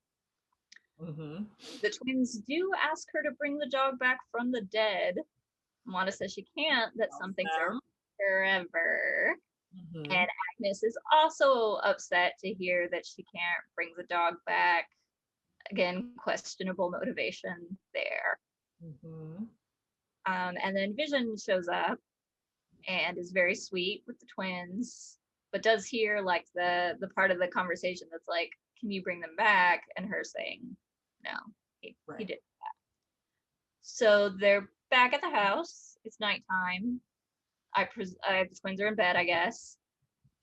The twins do ask her to bring the dog back from the dead. Wanda says she can't, that some things are forever. And Agnes is also upset to hear that she can't bring the dog back. Again, questionable motivation there. And then Vision shows up and is very sweet with the twins, but does hear like the part of the conversation that's like, can you bring them back? And her saying, no, he did that. So they're back at the house. It's nighttime. The twins are in bed, I guess.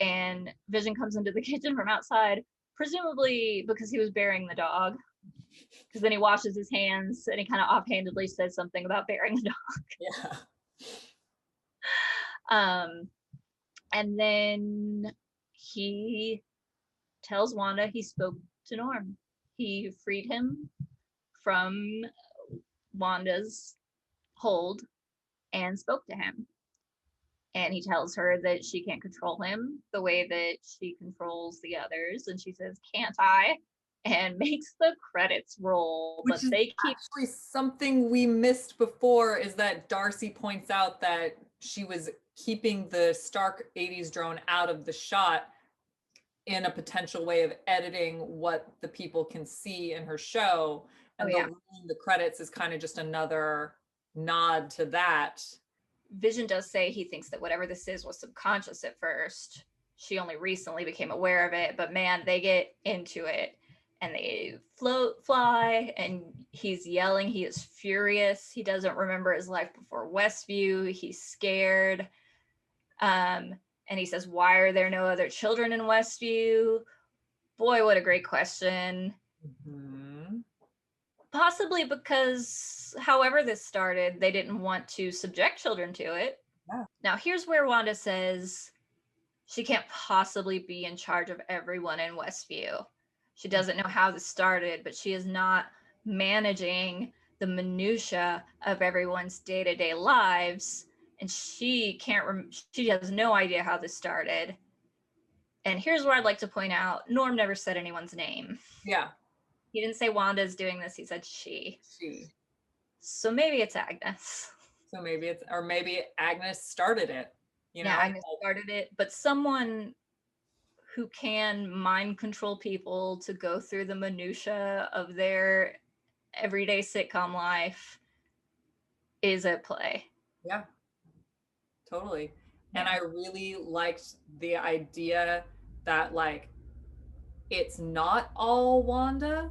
And Vision comes into the kitchen from outside, presumably because he was burying the dog. Because then he washes his hands and he kind of offhandedly says something about burying the dog. Yeah. And then he tells Wanda he spoke to Norm. He freed him from Wanda's hold and spoke to him. And he tells her that she can't control him the way that she controls the others. And she says, can't I? And makes the credits roll. Which but they keep actually something we missed before is that Darcy points out that she was keeping the Stark 80s drone out of the shot in a potential way of editing what the people can see in her show. And the credits is kind of just another nod to that. Vision does say he thinks that whatever this is was subconscious at first. She only recently became aware of it, but man, they get into it and they fly, and he's yelling. He is furious. He doesn't remember his life before Westview. He's scared. And he says, why are there no other children in Westview? Boy, what a great question. Possibly because however this started, they didn't want to subject children to it. Yeah. Now, here's where Wanda says she can't possibly be in charge of everyone in Westview. She doesn't know how this started, but she is not managing the minutia of everyone's day-to-day lives, and she has no idea how this started. And here's where I'd like to point out, Norm never said anyone's name. Yeah. He didn't say Wanda's doing this, he said she. She. So maybe it's Agnes. So maybe Agnes started it. You know? Agnes started it, but someone who can mind control people to go through the minutia of their everyday sitcom life is at play. Yeah, totally. And I really liked the idea that like it's not all Wanda.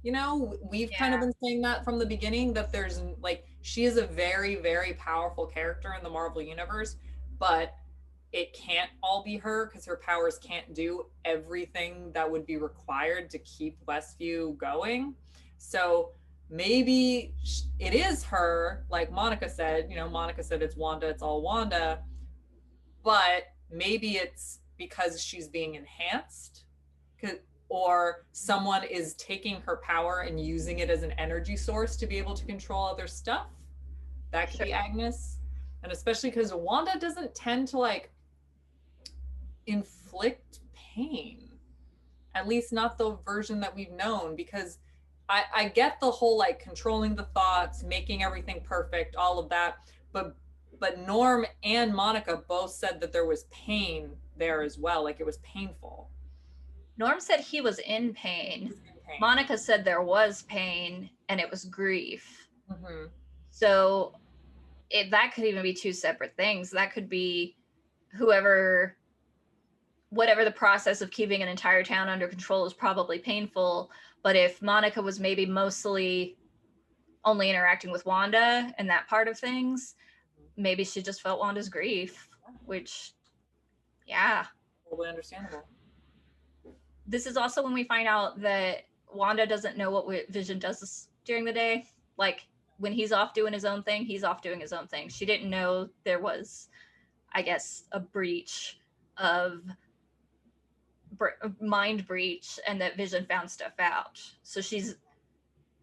You know, we've kind of been saying that from the beginning, that there's like, she is a very, very powerful character in the Marvel universe, but it can't all be her because her powers can't do everything that would be required to keep Westview going. So maybe it is her, like Monica said, Monica said it's Wanda, it's all Wanda, but maybe it's because she's being enhanced, or someone is taking her power and using it as an energy source to be able to control other stuff. That could be Agnes. And especially because Wanda doesn't tend to like inflict pain, at least not the version that we've known, because I get the whole like controlling the thoughts, making everything perfect, all of that, but Norm and Monica both said that there was pain there as well, like it was painful. Norm said he was in pain. Monica said there was pain and it was grief. So that could even be two separate things. That could be whatever the process of keeping an entire town under control is probably painful. But if Monica was maybe mostly only interacting with Wanda and that part of things. Maybe she just felt Wanda's grief, which, yeah. Totally understandable. This is also when we find out that Wanda doesn't know what Vision does during the day. Like, when he's off doing his own thing, he's off doing his own thing. She didn't know there was, I guess, a breach of mind breach and that Vision found stuff out. So she's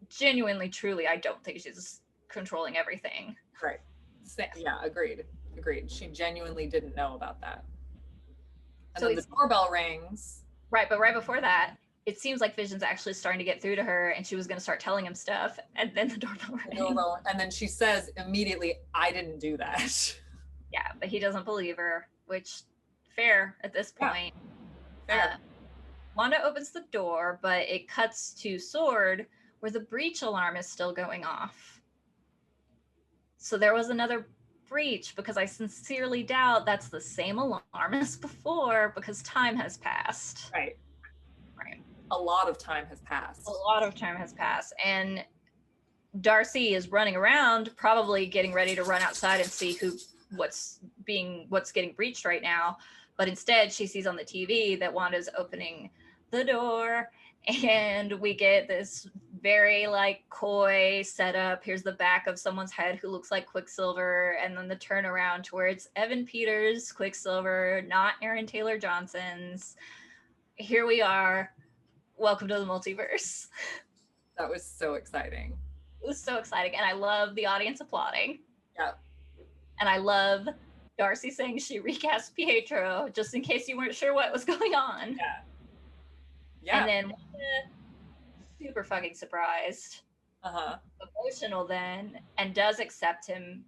genuinely, truly, I don't think she's controlling everything. Right. Yeah, agreed. She genuinely didn't know about that. And so then the doorbell rings. Right, but right before that, it seems like Vision's actually starting to get through to her, and she was going to start telling him stuff, and then the doorbell rings. And then she says immediately, "I didn't do that." Yeah, but he doesn't believe her, which, fair at this point. Yeah. Fair. Wanda opens the door, but it cuts to Sword, where the breach alarm is still going off. So there was another breach, because I sincerely doubt that's the same alarm as before, because time has passed. Right. A lot of time has passed. And Darcy is running around, probably getting ready to run outside and see what's getting breached right now. But instead, she sees on the TV that Wanda's opening the door, and we get this very like coy setup. Here's the back of someone's head who looks like Quicksilver, and then the turnaround to where it's Evan Peters' Quicksilver, not Aaron Taylor Johnson's. Here we are. Welcome to the multiverse. That was so exciting. It was so exciting, and I love the audience applauding. Yeah. And I love Darcy saying she recast Pietro, just in case you weren't sure what was going on. Yeah. And then super fucking surprised. Emotional then, and does accept him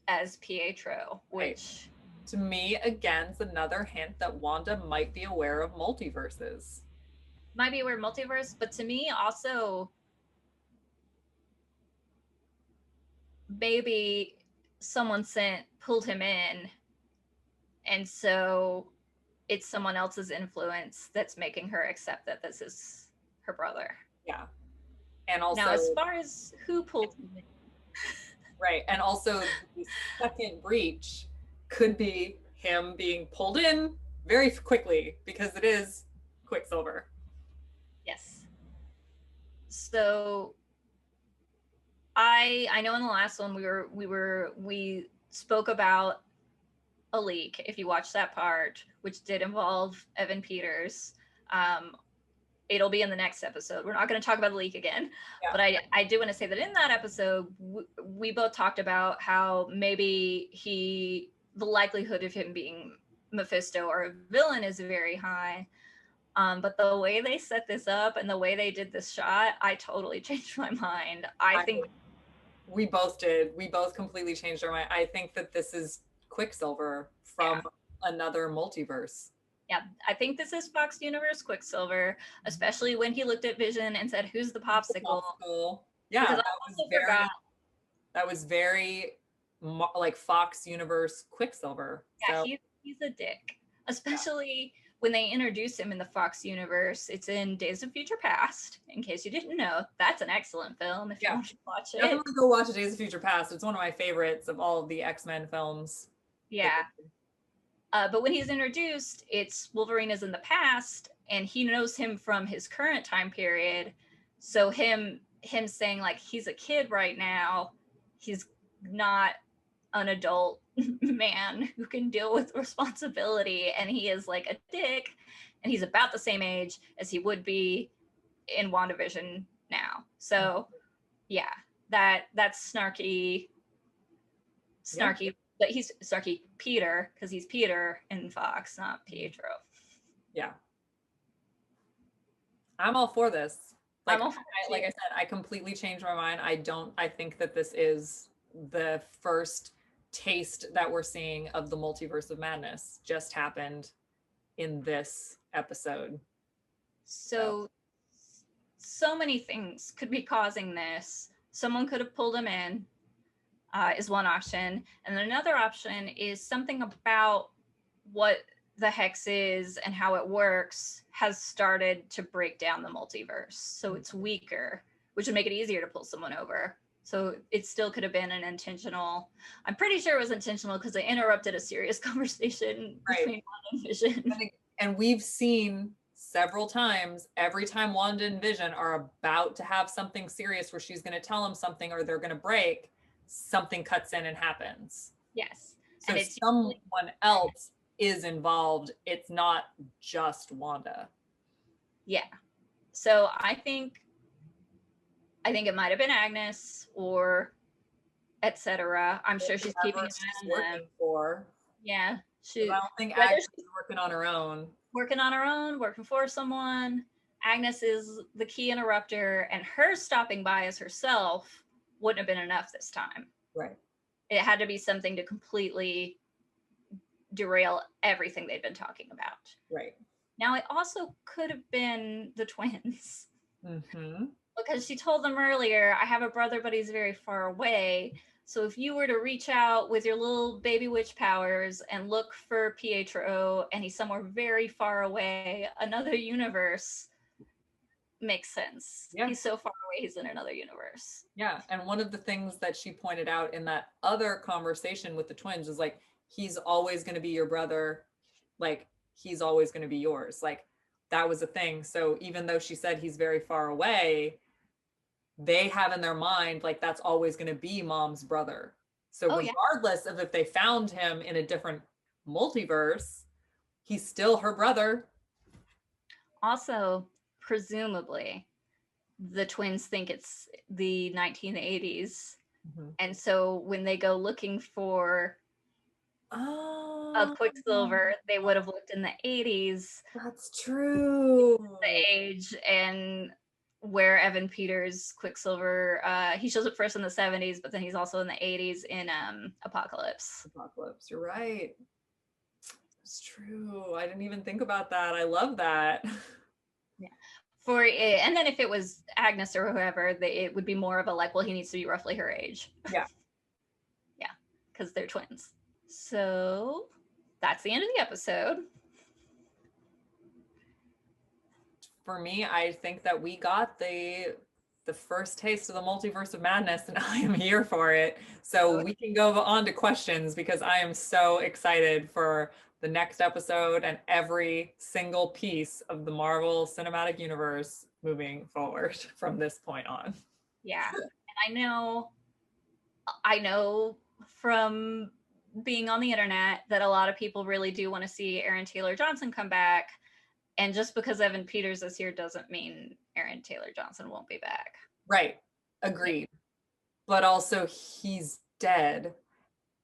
as Pietro, which... To me, again, is another hint that Wanda might be aware of multiverses. Might be aware of multiverse, but to me also... maybe someone pulled him in, and so it's someone else's influence that's making her accept that this is her brother. Yeah. And also, now, as far as who pulled him in, right, and also the second breach could be him being pulled in very quickly, because it is Quicksilver. Yes. So I know in the last one we spoke about a leak, if you watch that part, which did involve Evan Peters. It'll be in the next episode. We're not going to talk about the leak again, but I do want to say that in that episode, we both talked about how maybe the likelihood of him being Mephisto or a villain is very high. But the way they set this up and the way they did this shot, I totally changed my mind. I think we both did. We both completely changed our mind. I think that this is Quicksilver from another multiverse. Yeah, I think this is Fox Universe Quicksilver, especially when he looked at Vision and said, "Who's the popsicle?" Yeah, that was very like Fox Universe Quicksilver. Yeah, so. He's a dick, especially when they introduce him in the Fox Universe. It's in Days of Future Past. In case you didn't know, that's an excellent film. If you want to watch it, definitely go watch Days of Future Past. It's one of my favorites of all of the X-Men films. Yeah. But when he's introduced, it's Wolverine is in the past, and he knows him from his current time period. So him saying like he's a kid right now, he's not an adult man who can deal with responsibility, and he is like a dick, and he's about the same age as he would be in WandaVision now. So yeah, that's snarky. Yeah. But he's Starkey Peter, because he's Peter in Fox, not Pietro. Yeah. I'm all for this. Like I said, I completely changed my mind. I think that this is the first taste that we're seeing of the multiverse of madness just happened in this episode. So many things could be causing this. Someone could have pulled him in. Is one option. And then another option is something about what the hex is and how it works has started to break down the multiverse. So it's weaker, which would make it easier to pull someone over. So it still could have been an intentional. I'm pretty sure it was intentional because it interrupted a serious conversation between Wanda and Vision. And we've seen several times, every time Wanda and Vision are about to have something serious where she's going to tell them something or they're going to break, something cuts in and happens. Yes. So someone else is involved. It's not just Wanda. Yeah. So I think it might have been Agnes or etc. I'm sure she's keeping an eye on them. For. Yeah. I don't think Agnes is working on her own. Working on her own, working for someone. Agnes is the key interrupter, and her stopping by as herself wouldn't have been enough this time. Right. It had to be something to completely derail everything they'd been talking about. Right. Now, it also could have been the twins. Mm-hmm. Because she told them earlier, I have a brother, but he's very far away. So if you were to reach out with your little baby witch powers and look for Pietro and he's somewhere very far away, another universe makes sense. Yeah. He's so far away, he's in another universe. Yeah. And one of the things that she pointed out in that other conversation with the twins is like, he's always going to be your brother. Like, he's always going to be yours. Like, that was a thing. So even though she said he's very far away, they have in their mind, like, that's always going to be mom's brother. So regardless of if they found him in a different multiverse, he's still her brother. Also, presumably, the twins think it's the 1980s. Mm-hmm. And so when they go looking for a Quicksilver, they would have looked in the 80s. That's true. The age and where Evan Peters' Quicksilver, he shows up first in the 70s, but then he's also in the 80s in Apocalypse. You're right. It's true. I didn't even think about that. I love that. Yeah. For it, and then if it was Agnes or whoever, it would be more of a like, well, he needs to be roughly her age. Yeah. Yeah, because they're twins. So that's the end of the episode. For me, I think that we got the first taste of the multiverse of madness, and I am here for it. So we can go on to questions because I am so excited for the next episode and every single piece of the Marvel Cinematic Universe moving forward from this point on. Yeah. And I know from being on the internet that a lot of people really do want to see Aaron Taylor Johnson come back. And just because Evan Peters is here doesn't mean Aaron Taylor Johnson won't be back. Right. Agreed. But also he's dead.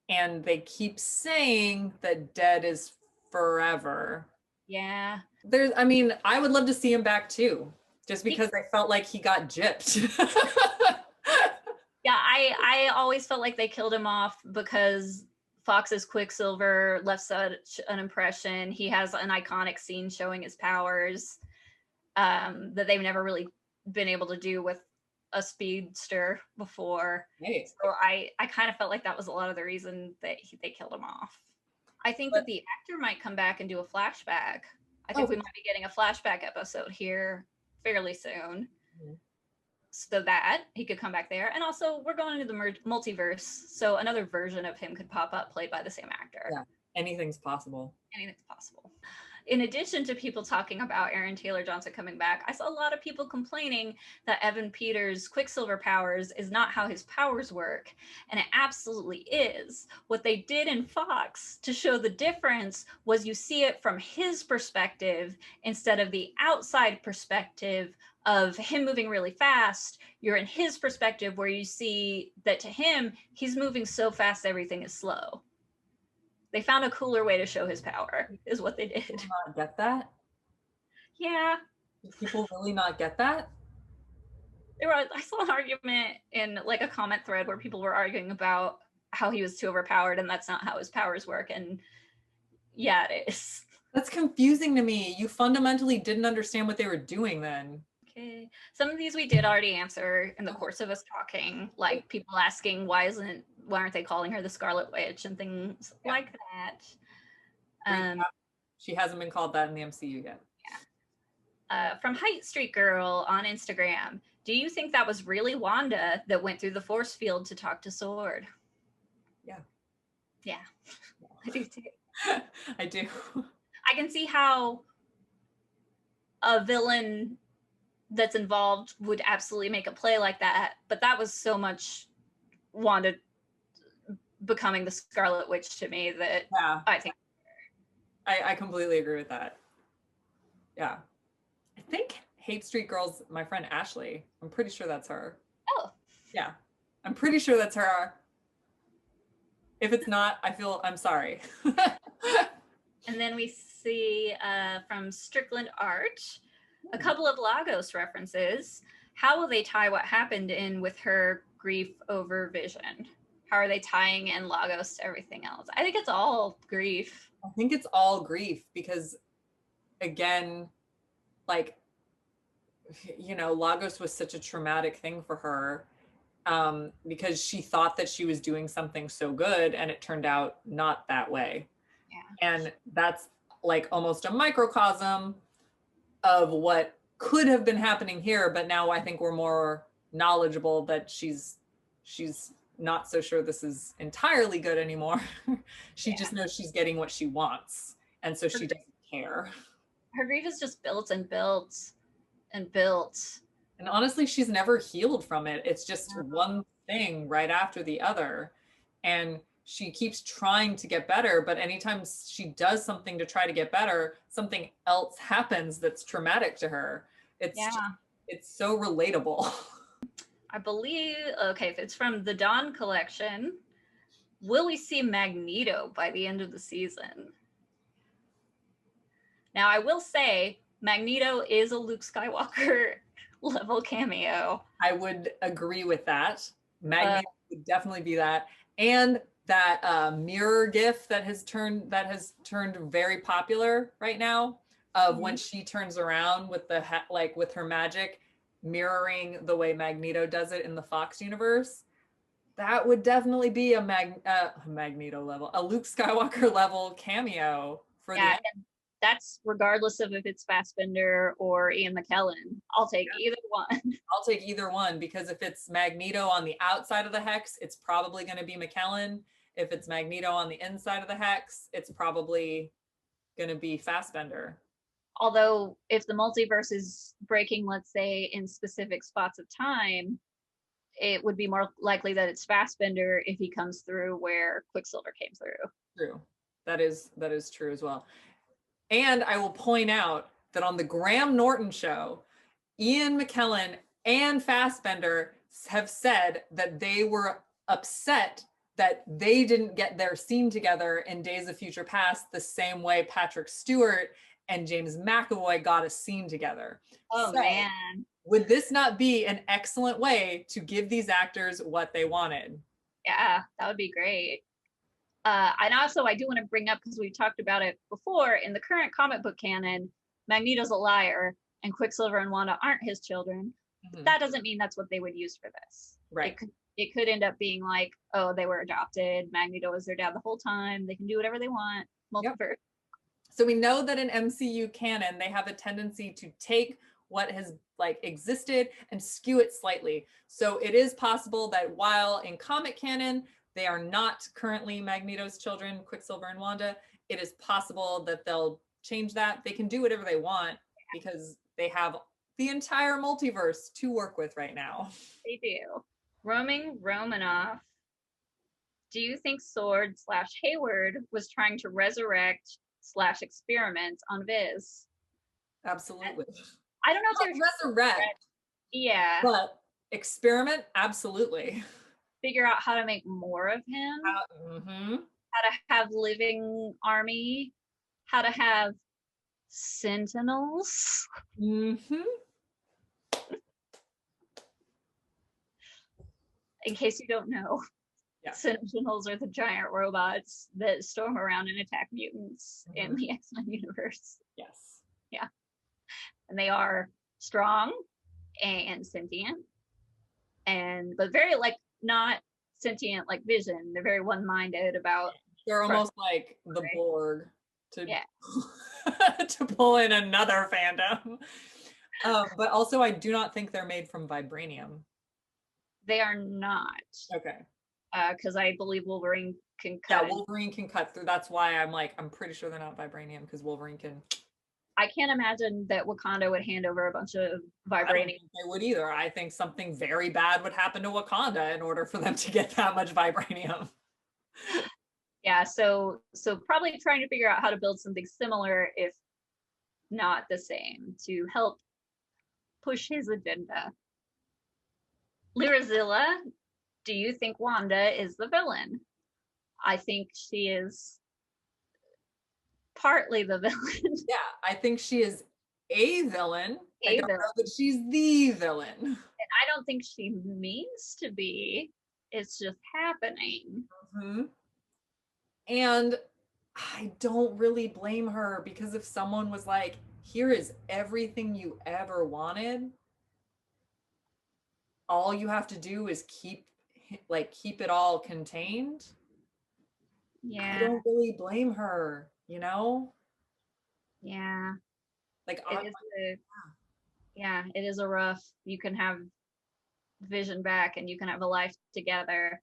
And they keep saying that dead is forever. Yeah. I would love to see him back too, just because I felt like he got gypped. Yeah, I always felt like they killed him off because Fox's Quicksilver left such an impression. He has an iconic scene showing his powers that they've never really been able to do with a speedster before. Hey. So I kind of felt like that was a lot of the reason that they killed him off. I think that the actor might come back and do a flashback. I think we might be getting a flashback episode here fairly soon. Mm-hmm. So that he could come back there. And also we're going into the multiverse. So another version of him could pop up played by the same actor. Yeah, anything's possible. Anything's possible. In addition to people talking about Aaron Taylor Johnson coming back, I saw a lot of people complaining that Evan Peters' Quicksilver powers is not how his powers work. And it absolutely is. What they did in Fox to show the difference was you see it from his perspective instead of the outside perspective of him moving really fast. You're in his perspective where you see that to him, he's moving so fast, everything is slow. They found a cooler way to show his power, is what they did. Did not get that? Yeah. Did people really not get that? I saw an argument in like a comment thread where people were arguing about how he was too overpowered and that's not how his powers work. And yeah, it is. That's confusing to me. You fundamentally didn't understand what they were doing then. Okay. Some of these we did already answer in the course of us talking, like people asking why aren't they calling her the Scarlet Witch and things like that. She hasn't been called that in the MCU yet. Yeah. From Height Street Girl on Instagram, Do you think that was really Wanda that went through the force field to talk to Sword? Yeah. Yeah, I do too. I do. I can see how a villain that's involved would absolutely make a play like that, but that was so much Wanda becoming the Scarlet Witch to me that Yeah. I think I completely agree with that. Yeah. I think Hate Street Girls, my friend Ashley. I'm pretty sure that's her. oh. Yeah. I'm pretty sure that's her. If it's not, I'm sorry. And then we see from Strickland Art a couple of Lagos references. How will they tie what happened in with her grief over Vision? How are they tying in Lagos to everything else? I think it's all grief. I think it's all grief because, again, like, Lagos was such a traumatic thing for her, because she thought that she was doing something so good and it turned out not that way. Yeah. And that's like almost a microcosm of what could have been happening here, but now I think we're more knowledgeable that she's not so sure this is entirely good anymore. She just knows she's getting what she wants, and so she doesn't care. Her grief is just built and built and built. And honestly, she's never healed from it. It's just one thing right after the other. And she keeps trying to get better, but anytime she does something to try to get better, something else happens that's traumatic to her. It's so relatable. I believe, okay, it's from the Dawn collection. Will we see Magneto by the end of the season? Now, I will say Magneto is a Luke Skywalker level cameo. I would agree with that. Magneto would definitely be that. And that mirror gif that has turned very popular right now of when she turns around with the with her magic mirroring the way Magneto does it in the Fox universe. That would definitely be a Magneto level, a Luke Skywalker level cameo for the. That's regardless of if it's Fassbender or Ian McKellen. I'll take either one. I'll take either one because if it's Magneto on the outside of the hex, it's probably going to be McKellen. If it's Magneto on the inside of the hex, it's probably going to be Fassbender. Although if the multiverse is breaking, let's say, in specific spots of time, it would be more likely that it's Fassbender if he comes through where Quicksilver came through. True. That is true as well. And I will point out that on the Graham Norton show, Ian McKellen and Fassbender have said that they were upset that they didn't get their scene together in Days of Future Past the same way Patrick Stewart and James McAvoy got a scene together. Oh, so, man. Would this not be an excellent way to give these actors what they wanted? Yeah, that would be great. And also, I do want to bring up, because we've talked about it before, in the current comic book canon, Magneto's a liar, and Quicksilver and Wanda aren't his children. Mm-hmm. That doesn't mean that's what they would use for this. Right. It could end up being like, oh, they were adopted. Magneto was their dad the whole time. They can do whatever they want. Multiverse. Yep. So we know that in MCU canon, they have a tendency to take what has existed and skew it slightly. So it is possible that while in comic canon, they are not currently Magneto's children, Quicksilver and Wanda, it is possible that they'll change that. They can do whatever they want because they have the entire multiverse to work with right now. They do. Roaming Romanoff, do you think Sword / Hayward was trying to resurrect / experiment on Viz? Absolutely. I don't know if they're resurrect. Yeah. But experiment, absolutely. Figure out how to make more of him. Mm-hmm. How to have living army. How to have sentinels. Mm-hmm. In case you don't know, Sentinels are the giant robots that storm around and attack mutants in the X-Men universe. Yes. Yeah. And they are strong and sentient, but very not sentient like Vision. They're very one-minded about. They're almost like the Borg to pull in another fandom. But also I do not think they're made from vibranium. They are not. Okay. Because I believe Wolverine can Yeah, cut. Wolverine can cut through. That's why I'm like, I'm pretty sure they're not vibranium because Wolverine can. I can't imagine that Wakanda would hand over a bunch of I don't vibranium. think they would either. I think something very bad would happen to Wakanda in order for them to get that much vibranium. Yeah, so probably trying to figure out how to build something similar, if not the same, to help push his agenda. Lyrazilla, do you think Wanda is the villain? I think she is partly the villain. Yeah, I think she is a villain. I A don't villain. know that she's the villain. And I don't think she means to be. It's just happening. Mm-hmm. And I don't really blame her because if someone was like, here is everything you ever wanted, all you have to do is keep it all contained. I Yeah, don't really blame her, you know? yeah. Like It is a yeah, it is a rough. You can have Vision back and you can have a life together.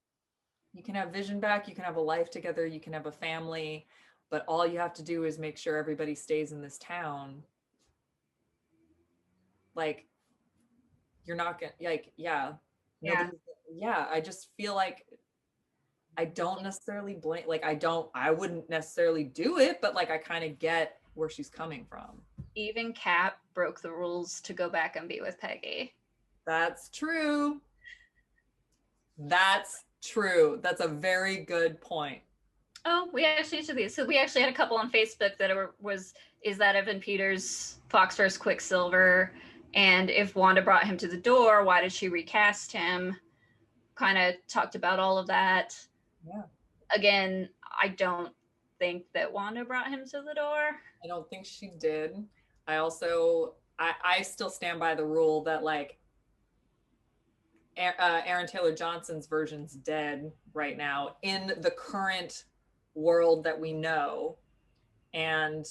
you can have Vision back, you can have a life together, you can have a family, but all you have to do is make sure everybody stays in this town. Like you're not gonna like, yeah, Yeah. nobody, yeah. I just feel like I don't necessarily blame, like I wouldn't necessarily do it, but like I kind of get where she's coming from. Even Cap broke the rules to go back and be with Peggy. That's true. That's true. That's a very good point. Oh, we actually should these. So we actually had a couple on Facebook that was is that Evan Peters Fox vs. Quicksilver, and if Wanda brought him to the door, why did she recast him? Kind of talked about all of that. Yeah. Again, I don't think that Wanda brought him to the door. I don't think she did. I still stand by the rule that like Aaron Taylor Johnson's version's dead right now in the current world that we know. And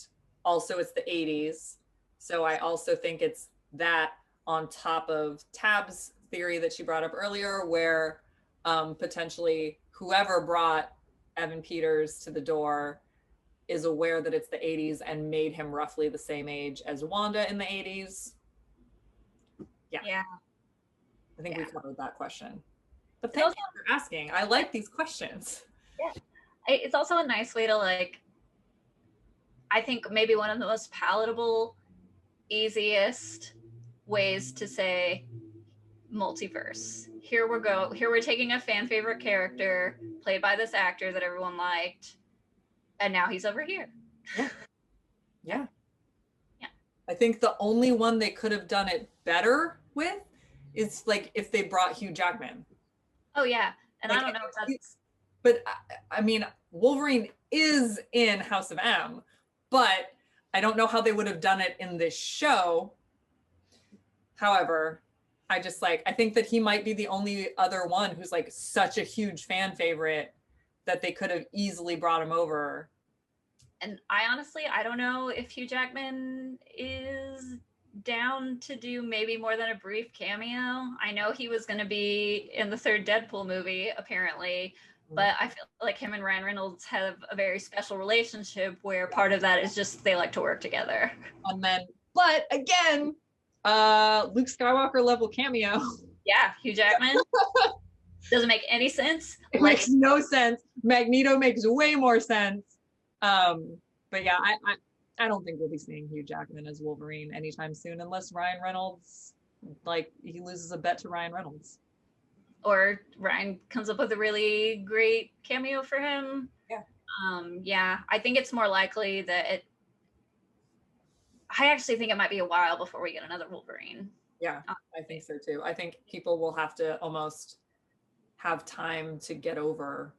also it's the 80s. So I also think it's that on top of Tab's theory that she brought up earlier, where potentially whoever brought Evan Peters to the door is aware that it's the 80s and made him roughly the same age as Wanda in the 80s. Yeah. I think we covered that question. But thank you for asking. I like these questions. Yeah. It's also a nice way to like, I think maybe one of the most palatable, easiest ways to say multiverse. Here we're taking a fan favorite character played by this actor that everyone liked, and now he's over here. Yeah. I think the only one they could have done it better with is like if they brought Hugh Jackman. Oh yeah, and like, I don't know if that's. But I mean, Wolverine is in House of M, but I don't know how they would have done it in this show. However, I think that he might be the only other one who's like such a huge fan favorite that they could have easily brought him over. And I honestly, I don't know if Hugh Jackman is down to do maybe more than a brief cameo. I know he was going to be in the third Deadpool movie, apparently, but I feel like him and Ryan Reynolds have a very special relationship where part of that is just they like to work together. And then, but again, Luke Skywalker level cameo. Yeah, Hugh Jackman. Doesn't make any sense. It makes no sense. Magneto makes way more sense. But yeah, I don't think we'll be seeing Hugh Jackman as Wolverine anytime soon, unless Ryan Reynolds, like, he loses a bet to Ryan Reynolds. Or Ryan comes up with a really great cameo for him. Yeah. Yeah, I think it's more likely that I actually think it might be a while before we get another Wolverine. Yeah, I think so too. I think people will have to almost have time to get over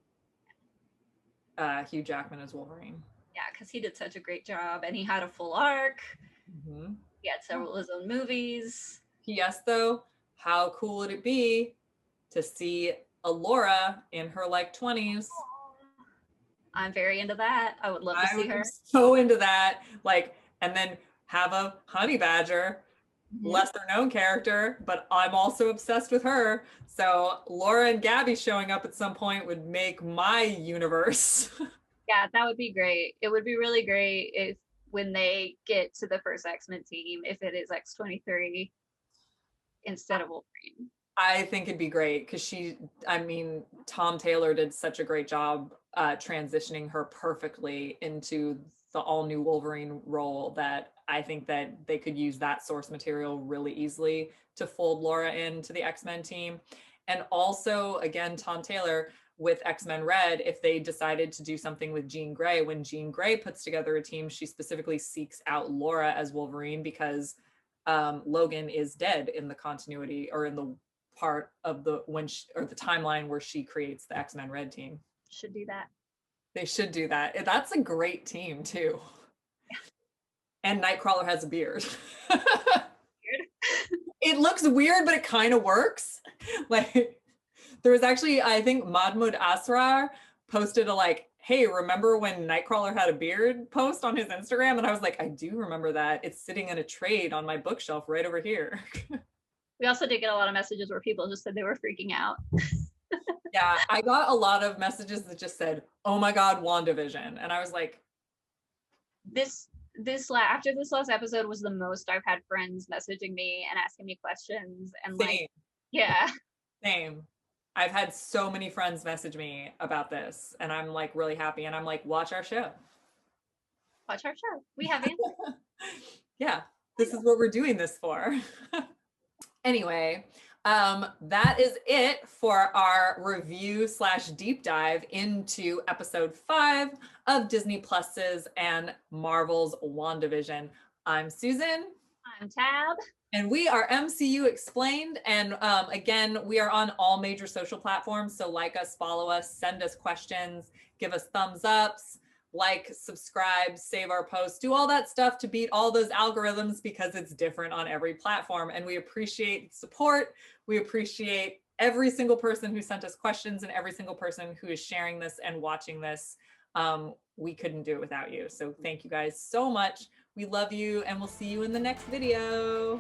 Hugh Jackman as Wolverine. Yeah, because he did such a great job and he had a full arc. Mm-hmm. He had several of his own movies. P.S. though, how cool would it be to see Laura in her like 20s? I'm very into that. I would love to see her. So into that. Like, and then have a honey badger lesser known character, but I'm also obsessed with her. So Laura and Gabby showing up at some point would make my universe. Yeah, that would be great. It would be really great if when they get to the first X-Men team, if it is X-23 instead of Wolverine. I think it'd be great because Tom Taylor did such a great job transitioning her perfectly into the all new Wolverine role that I think that they could use that source material really easily to fold Laura into the X-Men team. And also, again, Tom Taylor with X-Men Red, if they decided to do something with Jean Grey, when Jean Grey puts together a team, she specifically seeks out Laura as Wolverine because Logan is dead in the continuity or in the part of the the timeline where she creates the X-Men Red team. Should do that. They should do that. That's a great team too. And Nightcrawler has a beard. It looks weird, but it kind of works. Like there was actually, I think Mahmoud Asrar posted a like, hey, remember when Nightcrawler had a beard post on his Instagram? And I was like, I do remember that. It's sitting in a trade on my bookshelf right over here. We also did get a lot of messages where people just said they were freaking out. Yeah, I got a lot of messages that just said, oh my God, WandaVision. And I was like, after this last episode was the most I've had friends messaging me and asking me questions and same. like, yeah. Same. I've had so many friends message me about this and I'm like really happy. And I'm like, watch our show. Watch our show. We have answers. Yeah, this is what we're doing this for. Anyway, that is it for our review / deep dive into episode 5 of Disney Plus's and Marvel's WandaVision. I'm Susan. I'm Tab. And we are MCU Explained. And again, we are on all major social platforms. So like us, follow us, send us questions, give us thumbs ups, like, subscribe, save our posts, do all that stuff to beat all those algorithms because it's different on every platform. And we appreciate support. We appreciate every single person who sent us questions and every single person who is sharing this and watching this. We couldn't do it without you. So thank you guys so much. We love you and we'll see you in the next video.